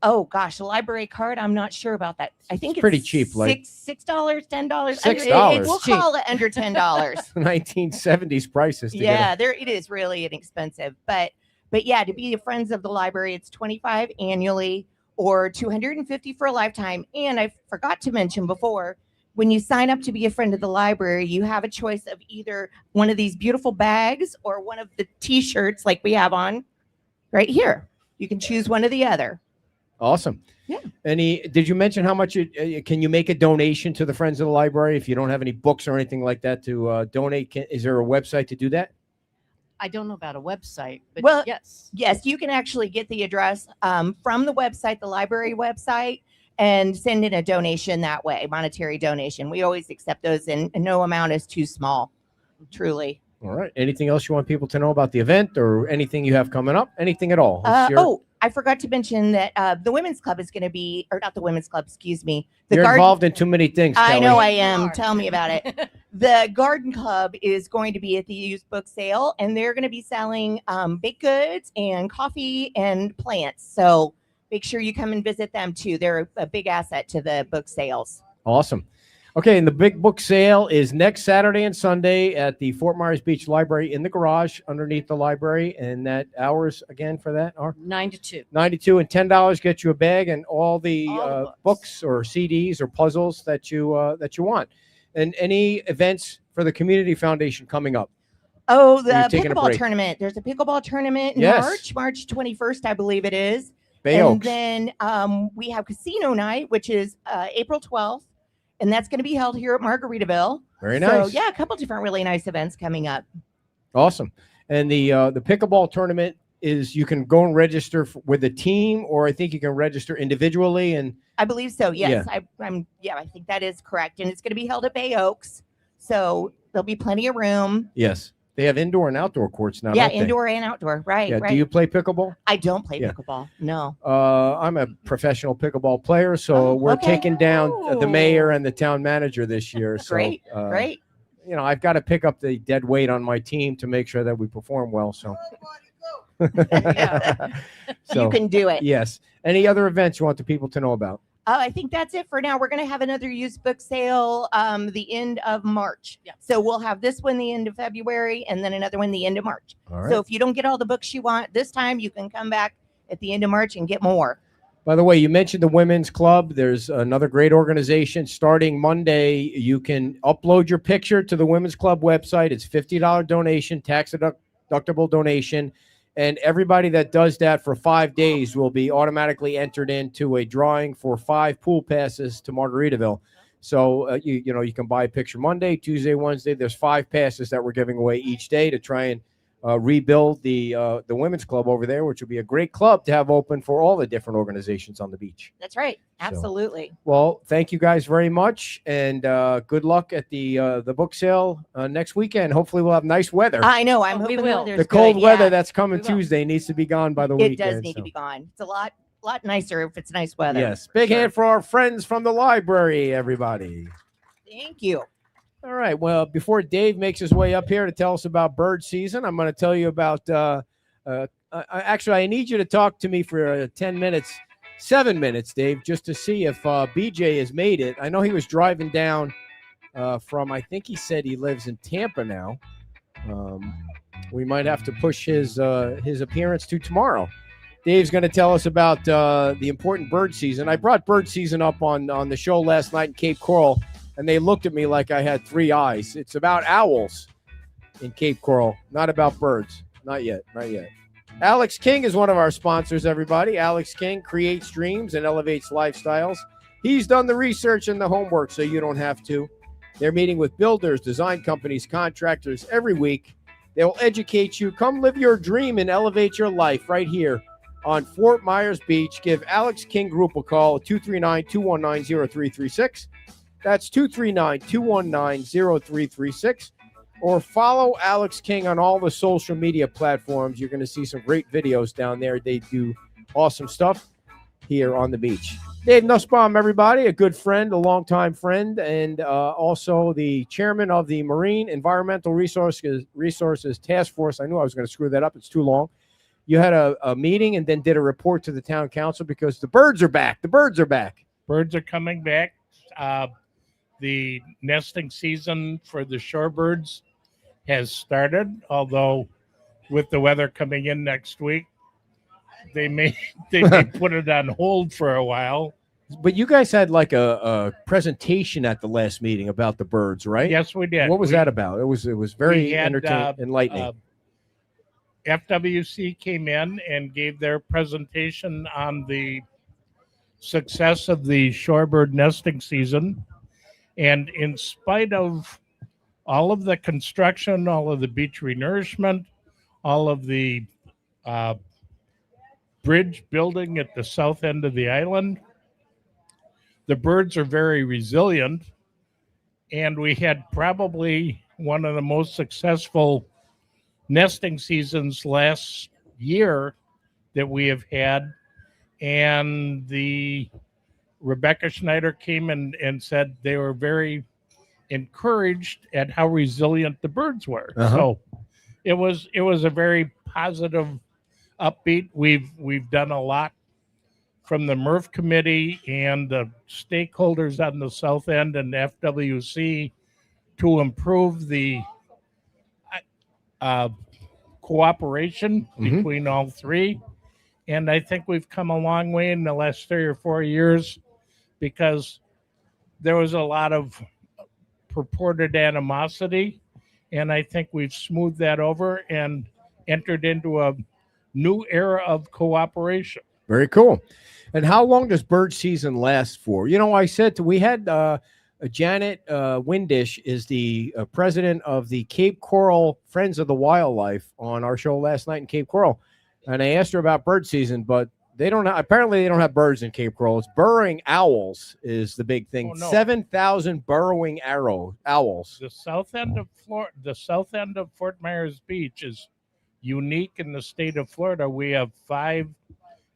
Oh gosh, a library card. I'm not sure about that. I think it's pretty cheap, like $6, $10. $6. We'll call it under $10. 1970s prices. To Yeah, there it is really inexpensive. But yeah, to be a Friends of the Library, it's $25 annually or $250 for a lifetime. And I forgot to mention before, when you sign up to be a friend of the library, you have a choice of either one of these beautiful bags or one of the t-shirts like we have on right here. You can choose one or the other. Awesome. Yeah. Did you mention how much can you make a donation to the Friends of the Library if you don't have any books or anything like that to donate? Is there a website to do that? I don't know about a website, but Well, yes. Yes, you can actually get the address from the website, the library website, and send in a donation that way, monetary donation. We always accept those, and no amount is too small, truly. All right. Anything else you want people to know about the event or anything you have coming up? Anything at all? I forgot to mention that the women's club is going to be, or not the women's club, excuse me. The You're garden. involved in too many things. I Kelly. know I am. Tell me about it. The garden club is going to be at the used book sale, and they're going to be selling baked goods and coffee and plants. So make sure you come and visit them too. They're a big asset to the book sales. Awesome. Okay, and the big book sale is next Saturday and Sunday at the Fort Myers Beach Library in the garage underneath the library. And that hours again for that are 9 to 2. 92 and $10 get you a bag and all the All the books or CDs or puzzles that you want. And any events for the Community Foundation coming up? Oh, the You're taking a pickleball break. tournament. There's a pickleball tournament in Yes. March 21st, I believe it is. Bay and Oaks. then we have casino night, which is April 12th. And that's going to be held here at Margaritaville. Very So nice. yeah, a couple different really nice events coming up. Awesome. And the pickleball tournament is you can go and register with a team, or I think you can register individually. And I believe so. Yes, I think that is correct. And it's going to be held at Bay Oaks, so there'll be plenty of room. yes, they have indoor and outdoor courts now. Yeah, don't they? indoor and outdoor. Right, Yeah. right. Do you play pickleball? I don't play Yeah. pickleball. No. I'm a professional pickleball player, so Oh, we're okay. taking down the Oh. mayor and the town manager this year. So, Great, great. You know, I've got to pick up the dead weight on my team to make sure that we perform well. So, You can do it. yes. Any other events you want the people to know about? I think that's it for now. We're going to have another used book sale the end of March. Yeah. So we'll have this one the end of February and then another one the end of March. All right. So if you don't get all the books you want this time, you can come back at the end of March and get more. By the way, you mentioned the Women's Club. There's another great organization. Starting Monday, you can upload your picture to the Women's Club website. It's $50 donation, tax deductible donation. And everybody that does that for 5 days will be automatically entered into a drawing for 5 pool passes to Margaritaville. So, you can buy a picture Monday, Tuesday, Wednesday. There's 5 passes that we're giving away each day to try and rebuild the women's club over there, which would be a great club to have open for all the different organizations on the beach. That's right. So- Absolutely. Well, thank you guys very much, and good luck at the book sale next weekend. Hopefully, we'll have nice weather. I know. I'm Oh, we hoping will. weather's The cold good. weather Yeah, that's coming we will. Tuesday needs to be gone by the it weekend. does need to so- be gone. It's a lot nicer if it's nice weather. Yes, big Sure. hand for our friends from the library, everybody. Thank you. All right. Well, before Dave makes his way up here to tell us about bird season, I'm going to tell you about. Actually, I need you to talk to me for 10 minutes, 7 minutes, Dave, just to see if BJ has made it. I know he was driving down from. I think he said he lives in Tampa now. We might have to push his appearance to tomorrow. Dave's going to tell us about the important bird season. I brought bird season up on the show last night in Cape Coral, and they looked at me like I had three eyes. It's about owls in Cape Coral, not about birds. Not yet. Not yet. Alex King is one of our sponsors, everybody. Alex King creates dreams and elevates lifestyles. He's done the research and the homework so you don't have to. They're meeting with builders, design companies, contractors every week. They'll educate you. Come live your dream and elevate your life right here on Fort Myers Beach. Give Alex King Group a call at 239-219-0336. That's 239-219-0336. Or follow Alex King on all the social media platforms. You're going to see some great videos down there. They do awesome stuff here on the beach. Dave Nussbaum, everybody, a good friend, a longtime friend, and also the chairman of the Marine Environmental Resources Task Force. I knew I was going to screw that up. It's too long. You had a meeting and then did a report to the town council because the birds are back. The birds are back. Birds are coming back. The nesting season for the shorebirds has started, although with the weather coming in next week, they may put it on hold for a while. But you guys had like a presentation at the last meeting about the birds, right? Yes, we did. What was that about? It was very we had, enlightening. FWC came in and gave their presentation on the success of the shorebird nesting season. And in spite of all of the construction, all of the beach renourishment, all of the bridge building at the south end of the island, the birds are very resilient. And we had probably one of the most successful nesting seasons last year that we have had. And Rebecca Schneider came and said they were very encouraged at how resilient the birds were. Uh-huh. So it was a very positive, upbeat. We've done a lot from the MRF committee and the stakeholders on the south end and FWC to improve the cooperation between all three. And I think we've come a long way in the last 3 or 4 years because there was a lot of purported animosity. And I think we've smoothed that over and entered into a new era of cooperation. Very cool. And how long does bird season last for? You know, I said we had Janet Windish is the president of the Cape Coral Friends of the Wildlife on our show last night in Cape Coral. And I asked her about bird season, but apparently they don't have birds in Cape Coral. It's burrowing owls is the big thing. Oh, no. 7,000 burrowing owls. The south end of Fort Myers Beach is unique in the state of Florida. We have 5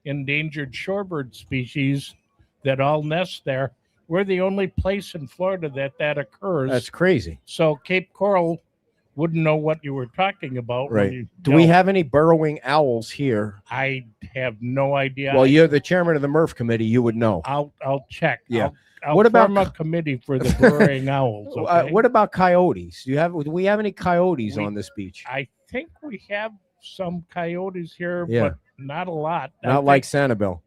endangered shorebird species that all nest there. We're the only place in Florida that occurs. That's crazy. So Cape Coral wouldn't know what you were talking about. Right. Do we have any burrowing owls here? I have no idea. Well, you're the chairman of the MRF committee. You would know. I'll check. Yeah. I'll What about form a committee for the burrowing owls? Okay? What about coyotes? Do we have any coyotes We- on this beach? I think we have some coyotes here, Yeah. but not a lot. I Not think- like Sanibel.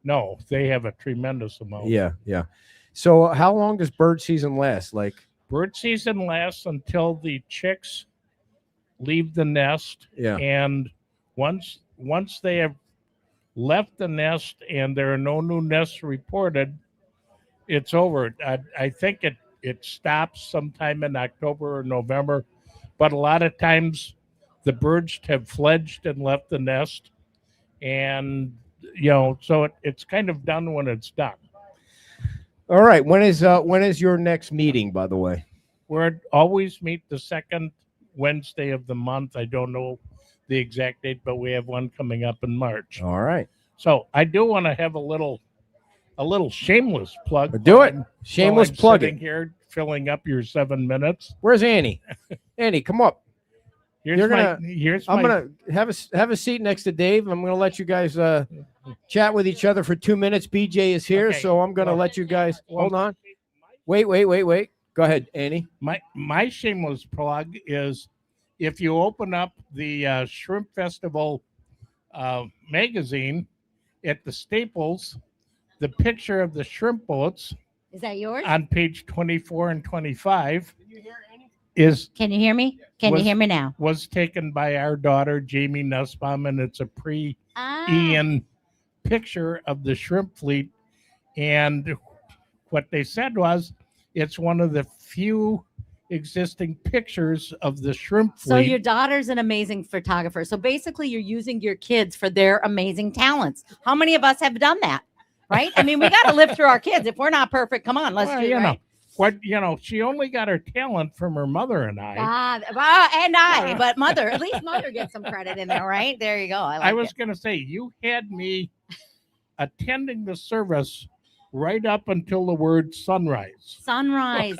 No, they have a tremendous amount. Yeah, yeah. So how long does bird season last? Like, Bird season lasts until the chicks leave the nest, yeah. and once they have left the nest and there are no new nests reported, it's over. I think it stops sometime in October or November, but a lot of times the birds have fledged and left the nest, and so it's kind of done when it's done. All right. When is your next meeting, by the way? We're always meet the second Wednesday of the month. I don't know the exact date, but we have one coming up in March. All right. So I do want to have a little shameless plug. Do it. Shameless plugging. Sitting here filling up your 7 minutes. Where's Annie? Annie, come up. I'm gonna have a seat next to Dave. I'm gonna let you guys chat with each other for 2 minutes. BJ is here, Okay. so I'm gonna let you guys hold on. Wait. Go ahead, Annie. My shameless plug is if you open up the Shrimp Festival magazine at the Staples, the picture of the shrimp boats Is that yours? on page 24 and 25 is Can you hear me? Can you was- hear me now? was taken by our daughter Jamie Nussbaum, and it's a Ah, Ian picture of the shrimp fleet. And what they said was it's one of the few existing pictures of the shrimp fleet. so your daughter's an amazing photographer. So basically, you're using your kids for their amazing talents. How many of us have done that? Right? I mean, we got to live through our kids. If we're not perfect, come on, let's Well, do it. Right? she only got her talent from her mother and I. But mother, at least mother gets some credit in there, right? There you go. I was going to say, you had me attending the service right up until the word sunrise. Sunrise.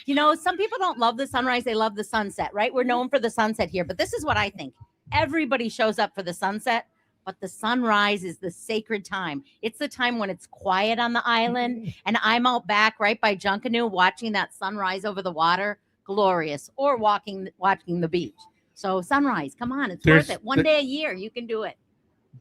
Some people don't love the sunrise. They love the sunset, right? We're known for the sunset here, but this is what I think. Everybody shows up for the sunset, but the sunrise is the sacred time. It's the time when it's quiet on the island, and I'm out back right by Junkanoo watching that sunrise over the water. Glorious. Or watching the beach. So sunrise, come on, it's worth it. One day a year, you can do it.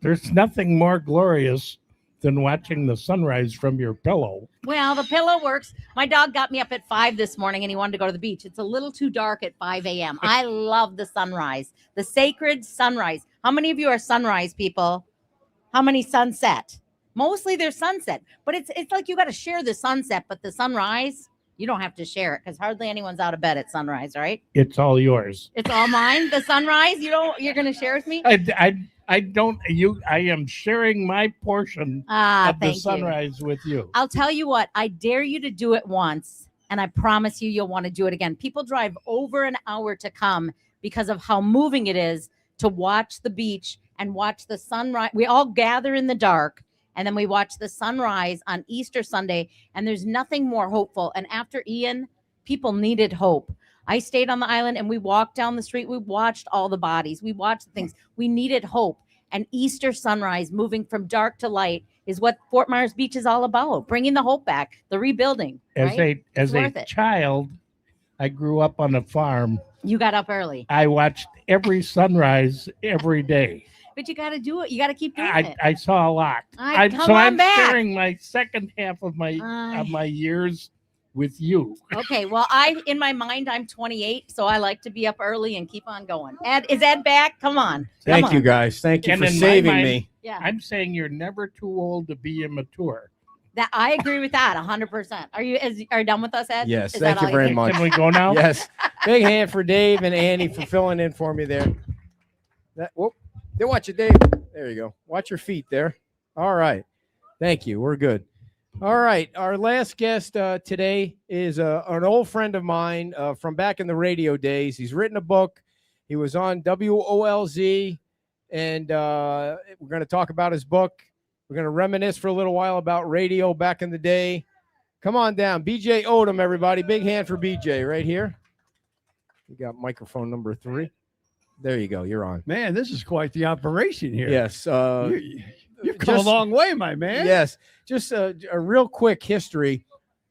There's nothing more glorious than watching the sunrise from your pillow. Well, the pillow works. My dog got me up at 5 this morning and he wanted to go to the beach. It's a little too dark at 5 a.m. I love the sunrise, the sacred sunrise. How many of you are sunrise people? How many sunset? Mostly they're sunset, but it's like you got to share the sunset, but the sunrise, you don't have to share it because hardly anyone's out of bed at sunrise, right? It's all yours. It's all mine. The sunrise, you're going to share with me? I am sharing my portion of the Thank you. sunrise with you. I'll tell you what, I dare you to do it once, and I promise you'll want to do it again. People drive over an hour to come because of how moving it is to watch the beach and watch the sunrise. We all gather in the dark, and then we watch the sunrise on Easter Sunday, and there's nothing more hopeful. And after Ian, people needed hope. I stayed on the island and we walked down the street. We watched all the bodies. We watched the things. We needed hope. And Easter sunrise, moving from dark to light, is what Fort Myers Beach is all about. Bringing the hope back, the rebuilding. As right? a child, I grew up on a farm. You got up early. I watched every sunrise every day. But you got to do it. You got to keep doing it. I saw a lot. I'm sharing my second half of my years with you. Okay, well, in my mind, I'm 28, so I like to be up early and keep on going. Ed, is Ed back? Come on. Thank you, guys. Thank you And for in my saving mind, me. Yeah, I'm saying you're never too old to be immature. that I agree with that 100%. Are you done with us, Ed? Yes, Is thank that you all very think? much. Can we go now? Yes. Big hand for Dave and Annie for filling in for me there. They watch it, Dave. There you go. Watch your feet there. All right. Thank you. We're good. All right. Our last guest today is an old friend of mine from back in the radio days. He's written a book. He was on WOLZ, and we're going to talk about his book. We're going to reminisce for a little while about radio back in the day. Come on down. BJ Odom, everybody. Big hand for BJ right here. We got microphone number 3. There you go. You're on. Man, this is quite the operation here. Yes. You've come a long way, my man. Yes. Just a real quick history.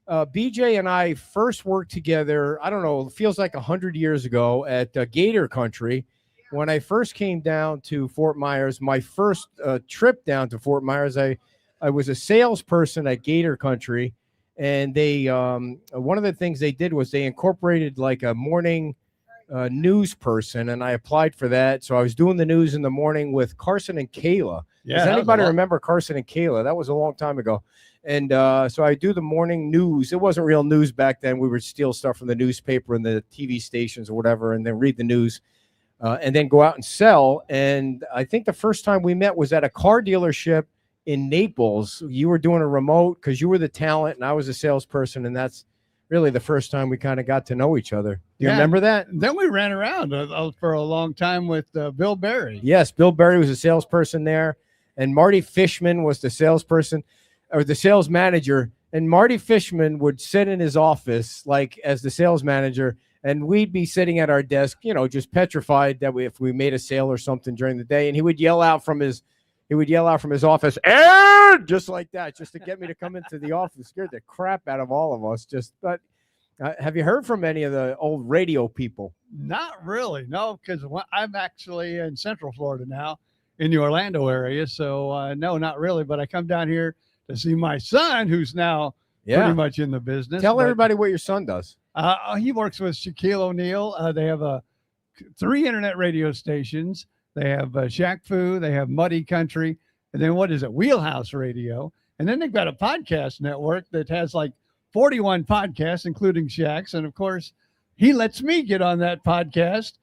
BJ and I first worked together, I don't know, it feels like 100 years ago at Gator Country. When I first came down to Fort Myers, my first trip down to Fort Myers, I was a salesperson at Gator Country. And they one of the things they did was they incorporated like a morning news person, and I applied for that. So I was doing the news in the morning with Carson and Kayla. Yeah, Does anybody remember Carson and Kayla? That was a long time ago. And so I do the morning news. It wasn't real news back then. We would steal stuff from the newspaper and the TV stations or whatever, and then read the news. and then go out and sell. And I think the first time we met was at a car dealership in Naples. You were doing a remote because you were the talent and I was a salesperson, and that's really the first time we kind of got to know each other. Do you remember that? Then we ran around for a long time with Bill Berry. Yes, Bill Berry was a salesperson there, and Marty Fishman was the salesperson or the sales manager. And Marty Fishman would sit in his office like as the sales manager, and we'd be sitting at our desk, you know, just petrified that if we made a sale or something during the day, and he would yell out from his office, "Aaron!" just like that, just to get me to come into the office. Scared the crap out of all of us. But have you heard from any of the old radio people? Not really, no, because I'm actually in Central Florida now, in the Orlando area. So no, not really. But I come down here to see my son, who's now pretty much in the business. Tell everybody what your son does. He works with Shaquille O'Neal. They have 3 internet radio stations. They have Shaq Fu, they have Muddy Country, and then what is it? Wheelhouse Radio. And then they've got a podcast network that has like 41 podcasts, including Shaq's. And of course, he lets me get on that podcast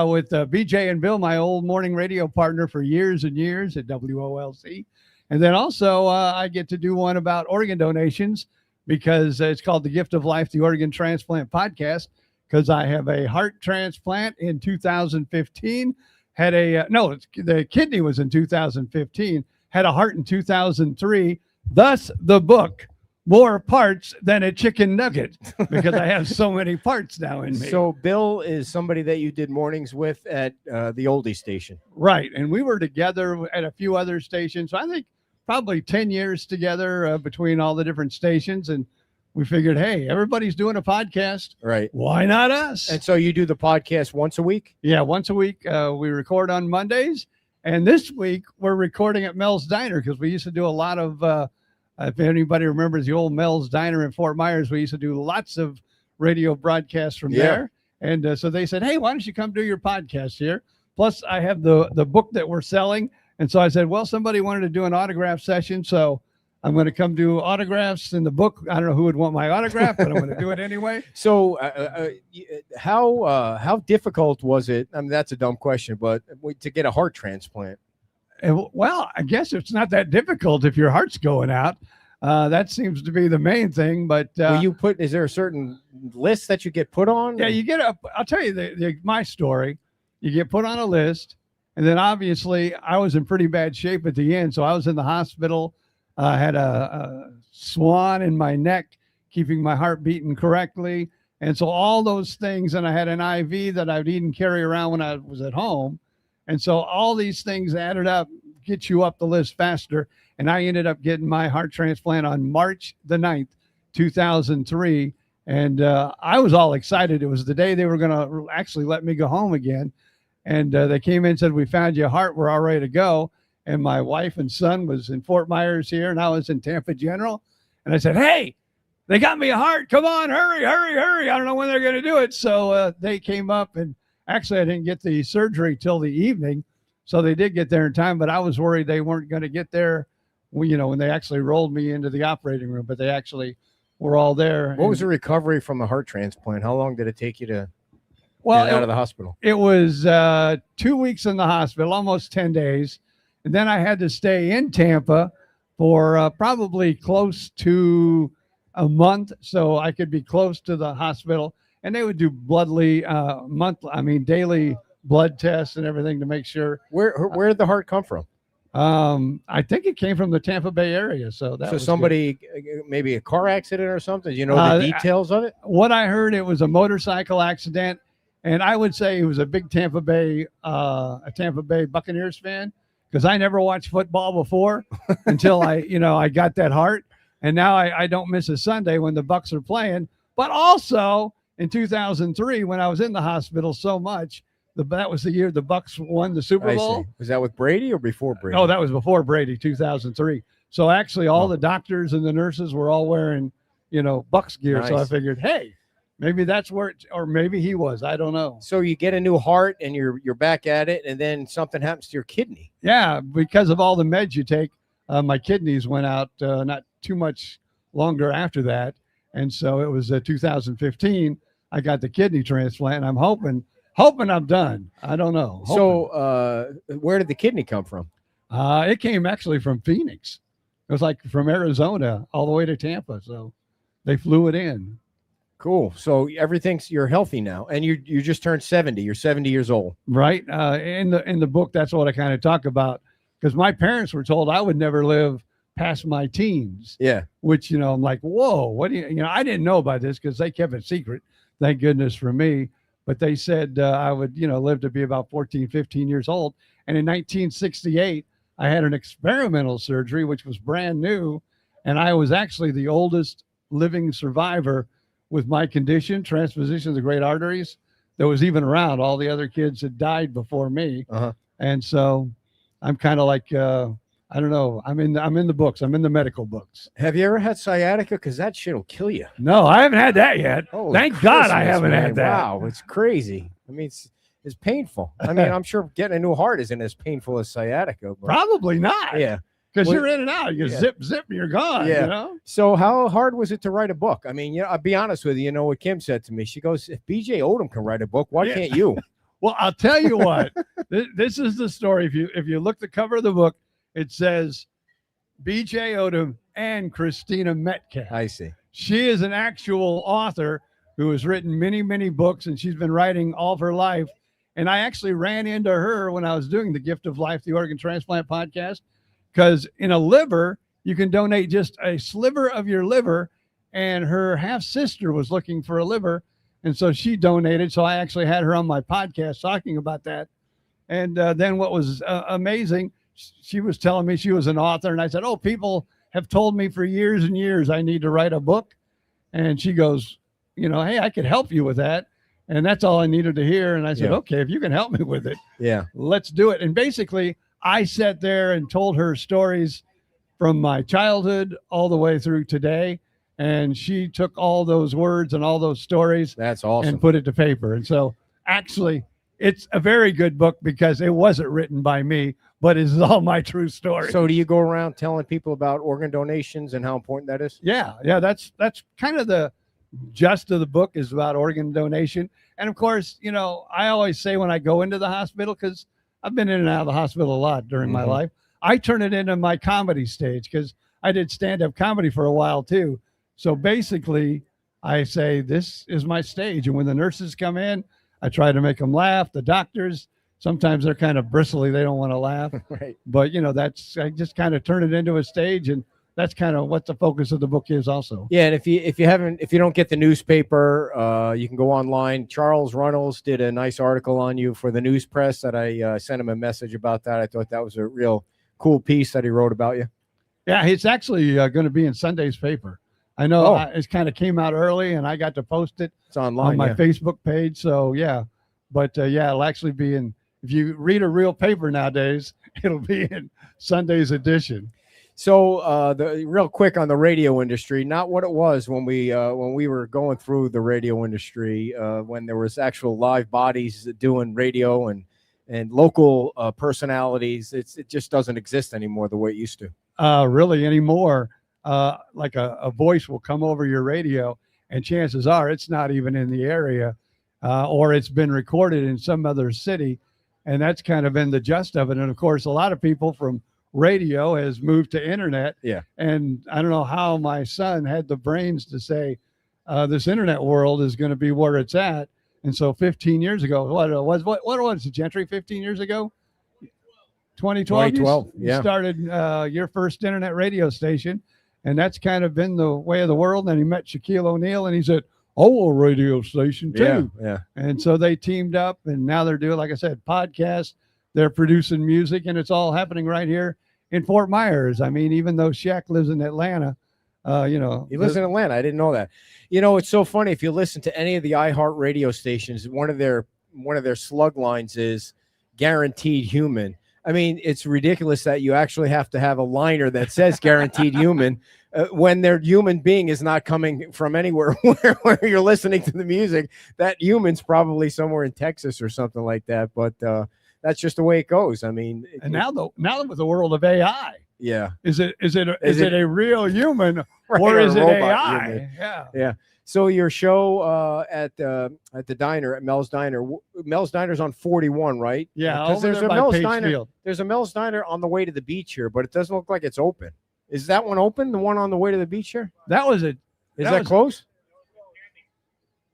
with BJ and Bill, my old morning radio partner for years and years at WOLC. And then also I get to do one about organ donations because it's called The Gift of Life, the Organ Transplant Podcast, because I have a heart transplant in 2015. Had the kidney was in 2015, had a heart in 2003, thus the book, More Parts Than a Chicken Nugget, because I have so many parts now in me. So Bill is somebody that you did mornings with at the oldie station. Right, and we were together at a few other stations. So I think probably 10 years together between all the different stations, and we figured, hey, everybody's doing a podcast. Right. Why not us? And so you do the podcast once a week? Yeah, once a week. We record on Mondays. And this week, we're recording at Mel's Diner because we used to do a lot of, if anybody remembers the old Mel's Diner in Fort Myers, we used to do lots of radio broadcasts from there. And so they said, hey, why don't you come do your podcast here? Plus, I have the book that we're selling. And so I said, well, somebody wanted to do an autograph session, so I'm going to come do autographs in the book. I don't know who would want my autograph, but I'm going to do it anyway. So how difficult was it? I mean, that's a dumb question, but to get a heart transplant? Well, I guess it's not that difficult if your heart's going out. That seems to be the main thing. But is there a certain list that you get put on? Yeah, you get I'll tell you my story. You get put on a list, and then obviously I was in pretty bad shape at the end, so I was in the hospital. I had a swan in my neck, keeping my heart beating correctly. And so all those things, and I had an IV that I didn't carry around when I was at home. And so all these things added up, get you up the list faster. And I ended up getting my heart transplant on March the 9th, 2003. And I was all excited. It was the day they were going to actually let me go home again. And they came in and said, we found your heart. We're all ready to go. And my wife and son was in Fort Myers here, and I was in Tampa General. And I said, hey, they got me a heart. Come on, hurry. I don't know when they're going to do it. So they came up, and actually I didn't get the surgery till the evening. So they did get there in time, but I was worried they weren't going to get there, when they actually rolled me into the operating room, but they actually were all there. What was the recovery from the heart transplant? How long did it take you to get out of the hospital? It was 2 weeks in the hospital, almost 10 days. And then I had to stay in Tampa for probably close to a month, so I could be close to the hospital. And they would do daily blood tests and everything to make sure. Where did the heart come from? I think it came from the Tampa Bay area. So somebody, maybe a car accident or something. You know the details of it? What I heard, it was a motorcycle accident, and I would say he was a big Tampa Bay Buccaneers fan. Because I never watched football before until I got that heart. And now I don't miss a Sunday when the Bucs are playing. But also in 2003, when I was in the hospital so much, that was the year the Bucs won the Super Bowl. Was that with Brady or before Brady? Oh, that was before Brady, 2003. So actually all the doctors and the nurses were all wearing, Bucs gear. Nice. So I figured, hey, maybe that's where or maybe he was. I don't know. So you get a new heart and you're back at it, and then something happens to your kidney. Yeah, because of all the meds you take, my kidneys went out not too much longer after that. And so it was 2015. I got the kidney transplant. And I'm hoping hoping I'm done. I don't know. Hoping. So, where did the kidney come from? It came actually from Phoenix. It was like from Arizona all the way to Tampa. So they flew it in. Cool. So you're healthy now, and you just turned 70. You're 70 years old. Right. In the book, that's what I kind of talk about, because my parents were told I would never live past my teens. Yeah. Which, I'm like, whoa, what do you, I didn't know about this because they kept it secret. Thank goodness for me. But they said I would, live to be about 14, 15 years old. And in 1968, I had an experimental surgery, which was brand new. And I was actually the oldest living survivor with my condition, transposition of the great arteries, that was even around. All the other kids had died before me. Uh-huh. And so I'm kind of like, I don't know. I'm in the books. I'm in the medical books. Have you ever had sciatica? Because that shit will kill you. No, I haven't had that yet. Holy Thank God I Christmas, haven't man. had that. Wow, it's crazy. I mean, it's painful. I mean, I'm sure getting a new heart isn't as painful as sciatica. But Probably not. yeah. Because Well, you're in and out. You yeah. zip, and you're gone. Yeah. So how hard was it to write a book? I mean, I'll be honest with you. You know what Kim said to me? She goes, if BJ Odom can write a book, why Yeah. can't you? Well, I'll tell you what. This is the story. If you look the cover of the book, it says BJ Odom and Christina Metcalf. I see. She is an actual author who has written many, many books, and she's been writing all of her life. And I actually ran into her when I was doing the Gift of Life, the organ transplant podcast, because in a liver, you can donate just a sliver of your liver. And her half sister was looking for a liver. And so she donated. So I actually had her on my podcast talking about that. And then what was amazing, she was telling me she was an author. And I said, oh, people have told me for years and years I need to write a book. And she goes, hey, I could help you with that. And that's all I needed to hear. And I said, Yeah. okay, if you can help me with it, Yeah. let's do it. And basically, I sat there and told her stories from my childhood all the way through today. And she took all those words and all those stories That's awesome. and put it to paper. And so actually, it's a very good book because it wasn't written by me, but it's all my true story. So do you go around telling people about organ donations and how important that is? Yeah, that's kind of the gist of the book, is about organ donation. And of course, I always say when I go into the hospital, because I've been in and out of the hospital a lot during my Mhm. life, I turn it into my comedy stage, because I did stand-up comedy for a while too. So basically, I say, this is my stage. And when the nurses come in, I try to make them laugh. The doctors, sometimes they're kind of bristly. They don't want to laugh. Right. But, I just kind of turn it into a stage. And that's kind of what the focus of the book is also. Yeah, and if you don't get the newspaper, you can go online. Charles Runnels did a nice article on you for the News Press that I sent him a message about that. I thought that was a real cool piece that he wrote about you. Yeah, it's actually going to be in Sunday's paper. I know Oh. it kind of came out early, and I got to post it It's online. on my yeah. Facebook page. So, yeah. But, it'll actually be in, if you read a real paper nowadays, it'll be in Sunday's edition. So the real quick on the radio industry, not what it was when we were going through the radio industry, when there was actual live bodies doing radio and local personalities. It just doesn't exist anymore the way it used to. Really anymore. Like a voice will come over your radio, and chances are it's not even in the area, or it's been recorded in some other city. And that's kind of been the gist of it. And of course, a lot of people from radio has moved to internet. Yeah. And I don't know how my son had the brains to say, this internet world is going to be where it's at. And so 15 years ago, what was it, Gentry, 15 years ago? 2012. 2012, You yeah. started your first internet radio station. And that's kind of been the way of the world. And he met Shaquille O'Neal, and he said, oh, a radio station too. Yeah. And so they teamed up, and now they're doing, like I said, podcasts. They're producing music, and it's all happening right here in Fort Myers. I mean, even though Shaq lives in Atlanta, He lives in Atlanta. I didn't know that. It's so funny. If you listen to any of the iHeart radio stations, one of their slug lines is guaranteed human. I mean, it's ridiculous that you actually have to have a liner that says guaranteed human when their human being is not coming from anywhere where you're listening to the music. That human's probably somewhere in Texas or something like that. But that's just the way it goes. I mean, and now with the world of AI, yeah. is it a real human, Right, or or is a it robot AI? human. Yeah. Yeah. So your show at the diner at Mel's Diner. Mel's Diner's on 41, right? Yeah, because over there's there a by Mel's Page Diner. Field. There's a Mel's Diner on the way to the beach here, but it doesn't look like it's open. Is that one open? The one on the way to the beach here? That was it. Is that was- close?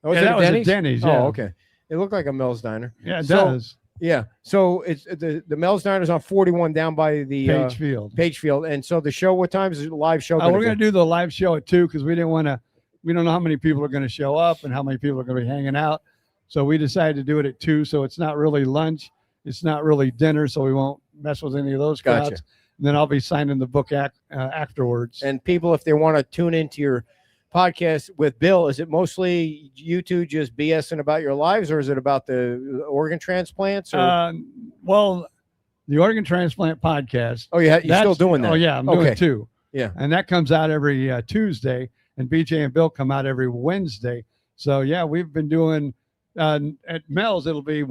Oh, Yeah, is it that a was at Denny's? Denny's, yeah. Oh, okay. It looked like a Mel's Diner. Yeah, it So- does. Yeah. So it's the Mel's Diner's on 41 down by the Page Field. Page Field. And so the show, what time is the live show? We're going to do the live show at 2 because we don't know how many people are going to show up and how many people are going to be hanging out. So we decided to do it at 2. So it's not really lunch. It's not really dinner. So we won't mess with any of those crowds. Gotcha. And then I'll be signing the book afterwards. And people, if they want to tune into your podcast with Bill, is it mostly you two just BSing about your lives, or is it about the organ transplants? Or? Well, the organ transplant podcast. Oh, yeah, you're still that's- doing that? Oh, yeah, I'm doing Okay. it too. Yeah. And that comes out every Tuesday, and BJ and Bill come out every Wednesday. So, yeah, we've been doing at Mel's, it'll be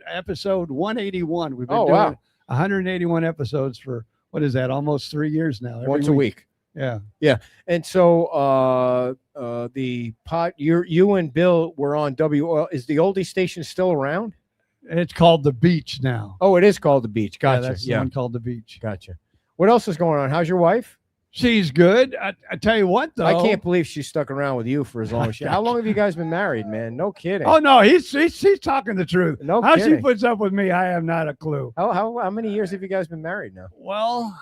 episode 181. We've been doing wow. 181 episodes for, what is that, almost 3 years now. every Once a week. Yeah. And so you and Bill were on is the oldie station still around? It's called The Beach now. Oh, it is called The Beach. Yeah, Gotcha. that's the Yeah. one called The Beach. Gotcha. What else is going on? How's your wife? She's good. I tell you what, though. I can't believe she stuck around with you for as long as she. How long have you guys been married, man? No kidding. Oh, no, she's talking the truth. No How kidding. she puts up with me, I have not a clue. How many years have you guys been married now? Well,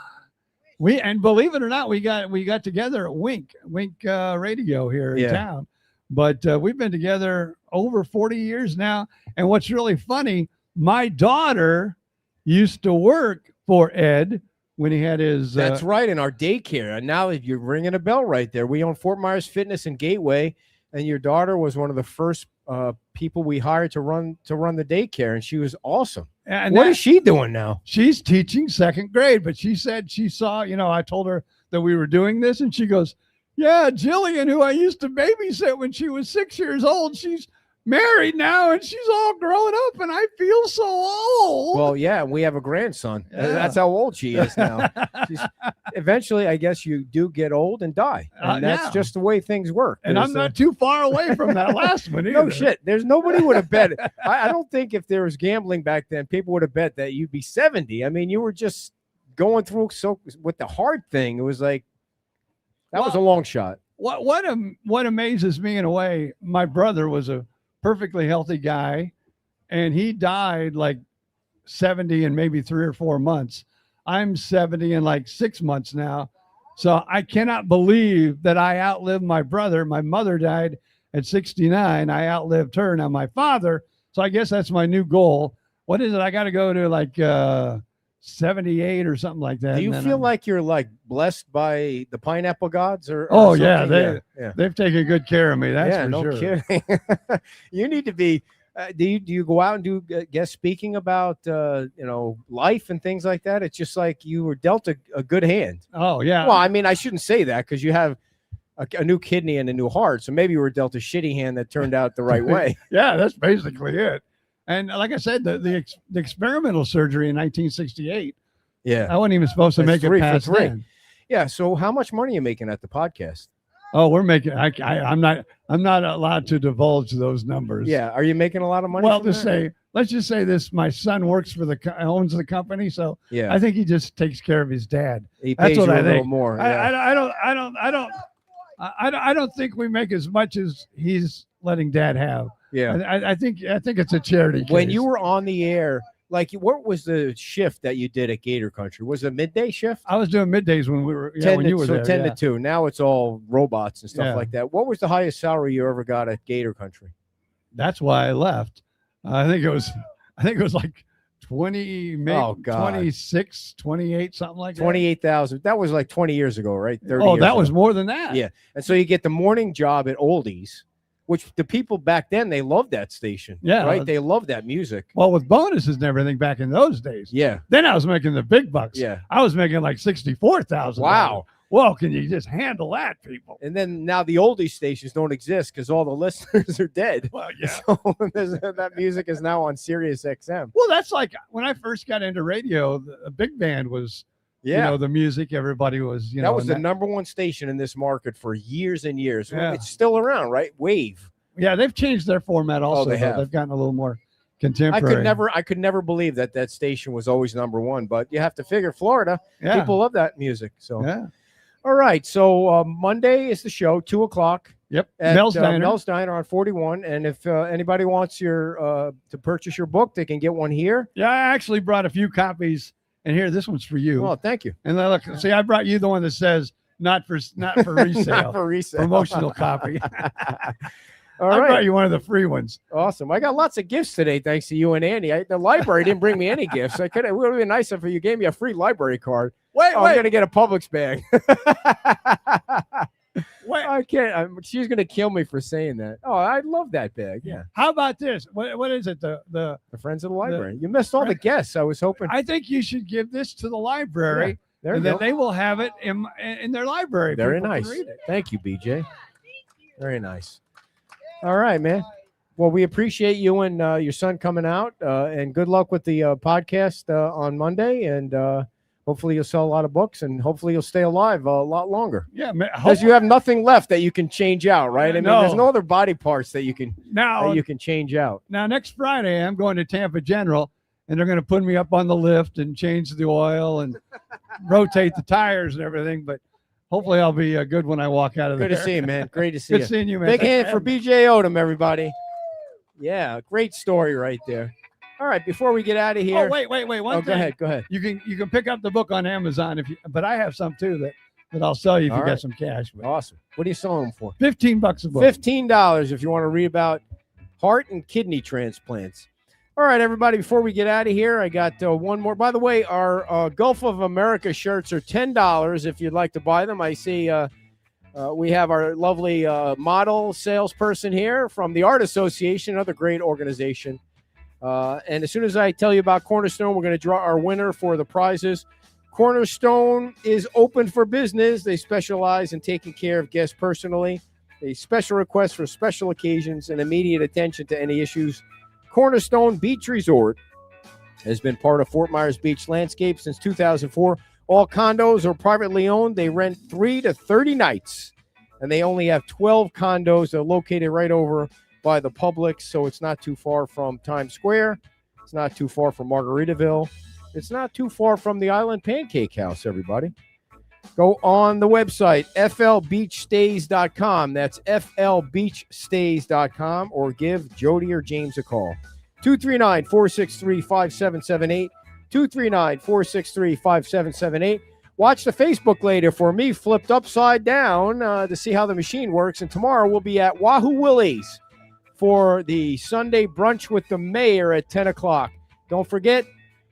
and believe it or not, we got together at Wink Radio here in Yeah. town. But we've been together over 40 years now. And what's really funny, my daughter used to work for Ed when he had his. That's right, in our daycare. And now you're ringing a bell right there. We own Fort Myers Fitness and Gateway, and your daughter was one of the first people we hired to run the daycare, and she was awesome. And What is she doing now? She's teaching second grade, but she said she saw, I told her that we were doing this, and she goes, yeah, Jillian, who I used to babysit when she was 6 years old, she's married now and she's all grown up and I feel so old. Well, yeah, we have a grandson. Yeah. That's how old she is now. Eventually, I guess you do get old and die. And that's yeah. just the way things work. And I'm not too far away from that last one either. No shit. There's nobody would have bet. I don't think if there was gambling back then, people would have bet that you'd be 70. I mean, you were just going through with the hard thing. It was like that was a long shot. What amazes me in a way, my brother was a perfectly healthy guy, and he died like 70 in maybe 3 or 4 months. I'm 70 in like 6 months now. So I cannot believe that I outlived my brother. My mother died at 69. I outlived her. Now my father. So I guess that's my new goal. What is it? I got to go to like 78 or something like that. Do you and then feel I'm- like you're like blessed by the pineapple gods or Oh yeah, something? Yeah. they've taken good care of me. That's Yeah, for no sure. kidding. You need to be. Do you go out and do guest speaking about life and things like that? It's just like you were dealt a good hand. Oh yeah. Well, I mean, I shouldn't say that because you have a new kidney and a new heart, so maybe you were dealt a shitty hand that turned out the right way. Yeah, that's basically it. And like I said, the experimental surgery in 1968, Yeah, I wasn't even supposed to That's make it 3 for past 3. then. yeah. So, how much money are you making at the podcast? Oh, we're making. I'm not allowed to divulge those numbers. Yeah, are you making a lot of money? Well, from to that? say, let's just say this: my son works for owns the company, so yeah, I think he just takes care of his dad. he that's pays what you I a little think. more. Yeah. I don't think we make as much as he's letting dad have. Yeah. I think it's a charity. When case. you were on the air, like what was the shift that you did at Gator Country? Was it a midday shift? I was doing middays when we were 10 when to, you were so there. 10 yeah. to 2. Now it's all robots and stuff Yeah. like that. What was the highest salary you ever got at Gator Country? That's why I left. I think it was like 20, maybe Oh, God. 26, 28, something like that. 28,000. That was like 20 years ago, right? 30 Oh, years that ago. was more than that. Yeah. And so you get the morning job at Oldies, which the people back then, they loved that station. Yeah. Right? They loved that music. Well, with bonuses and everything back in those days. Yeah. Then I was making the big bucks. Yeah. I was making like 64,000. Wow. Well, can you just handle that, people? And then now the oldie stations don't exist because all the listeners are dead. Well, yeah. So that music is now on Sirius XM. Well, that's like when I first got into radio, a big band was Yeah. the music. Everybody was, that was the number one station in this market for years and years. Yeah. It's still around, right? Wave. Yeah, they've changed their format also. they though. have. They've gotten a little more I contemporary. could never believe that station was always number one, but you have to figure Florida, Yeah. people love that music. So, Yeah. all right. So Monday is the show, 2:00. Yep. At Mel's Diner. Mel's Diner on 41. And if anybody wants to purchase your book, they can get one here. Yeah, I actually brought a few copies, and here, this one's for you. Well, thank you. And then look, see, I brought you the one that says not for resale. Not for resale. Promotional copy. All I right. brought you one of the free ones. Awesome. I got lots of gifts today, thanks to you and Andy. The library didn't bring me any gifts. It would have been nice if you gave me a free library card. Wait, I'm going to get a Publix bag. Wait. I can't. She's going to kill me for saying that. Oh, I love that bag. Yeah. How about this? What is it? The The Friends of the Library. You missed all the guests. I was hoping. I think you should give this to the library, There you and then go. they will have it in their library. Very People can nice. read it. Thank you, BJ. Very nice. All right, man. Well, we appreciate you and your son coming out, and good luck with the podcast on Monday. And hopefully, you'll sell a lot of books, and hopefully, you'll stay alive a lot longer. Yeah, Because you have nothing left that you can change out, right? I mean, No. there's no other body parts that you can now. change out. Now, next Friday, I'm going to Tampa General, and they're going to put me up on the lift and change the oil and rotate the tires and everything. But hopefully, I'll be good when I walk out of there. Good to see you, man. Great to see Good you. seeing you, man. Big Thanks hand for having me. BJ Odom, everybody. Yeah, great story right there. All right, before we get out of here. Oh, wait. One Oh, thing. go ahead. You can pick up the book on Amazon but I have some too that I'll sell you if All you right. got some cash. But Awesome. What are you selling them for? $15 a book. $15 if you want to read about heart and kidney transplants. All right, everybody, before we get out of here, I got one more. By the way, our Gulf of America shirts are $10 if you'd like to buy them. I see we have our lovely model salesperson here from the Art Association, another great organization. And as soon as I tell you about Cornerstone, we're going to draw our winner for the prizes. Cornerstone is open for business. They specialize in taking care of guests personally. A special request for special occasions and immediate attention to any issues. Cornerstone Beach Resort has been part of Fort Myers Beach landscape since 2004. All condos are privately owned. They rent 3 to 30 nights, and they only have 12 condos. They're located right over by the Publix, so it's not too far from Times Square. It's not too far from Margaritaville. It's not too far from the Island Pancake House, everybody. Go on the website, flbeachstays.com. That's flbeachstays.com, or give Jody or James a call. 239-463-5778. 239-463-5778. Watch the Facebook later for me flipped upside down to see how the machine works. And tomorrow we'll be at Wahoo Willie's for the Sunday brunch with the mayor at 10 o'clock. Don't forget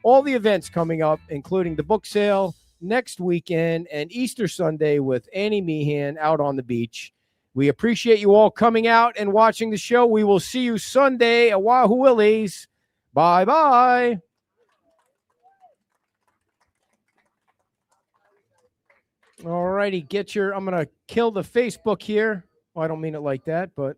all the events coming up, including the book sale next weekend and Easter Sunday with Annie Meehan out on the beach. We appreciate you all coming out and watching the show. We will see you Sunday at Wahoo Willie's. Bye-bye. All righty, I'm going to kill the Facebook here. Well, I don't mean it like that, but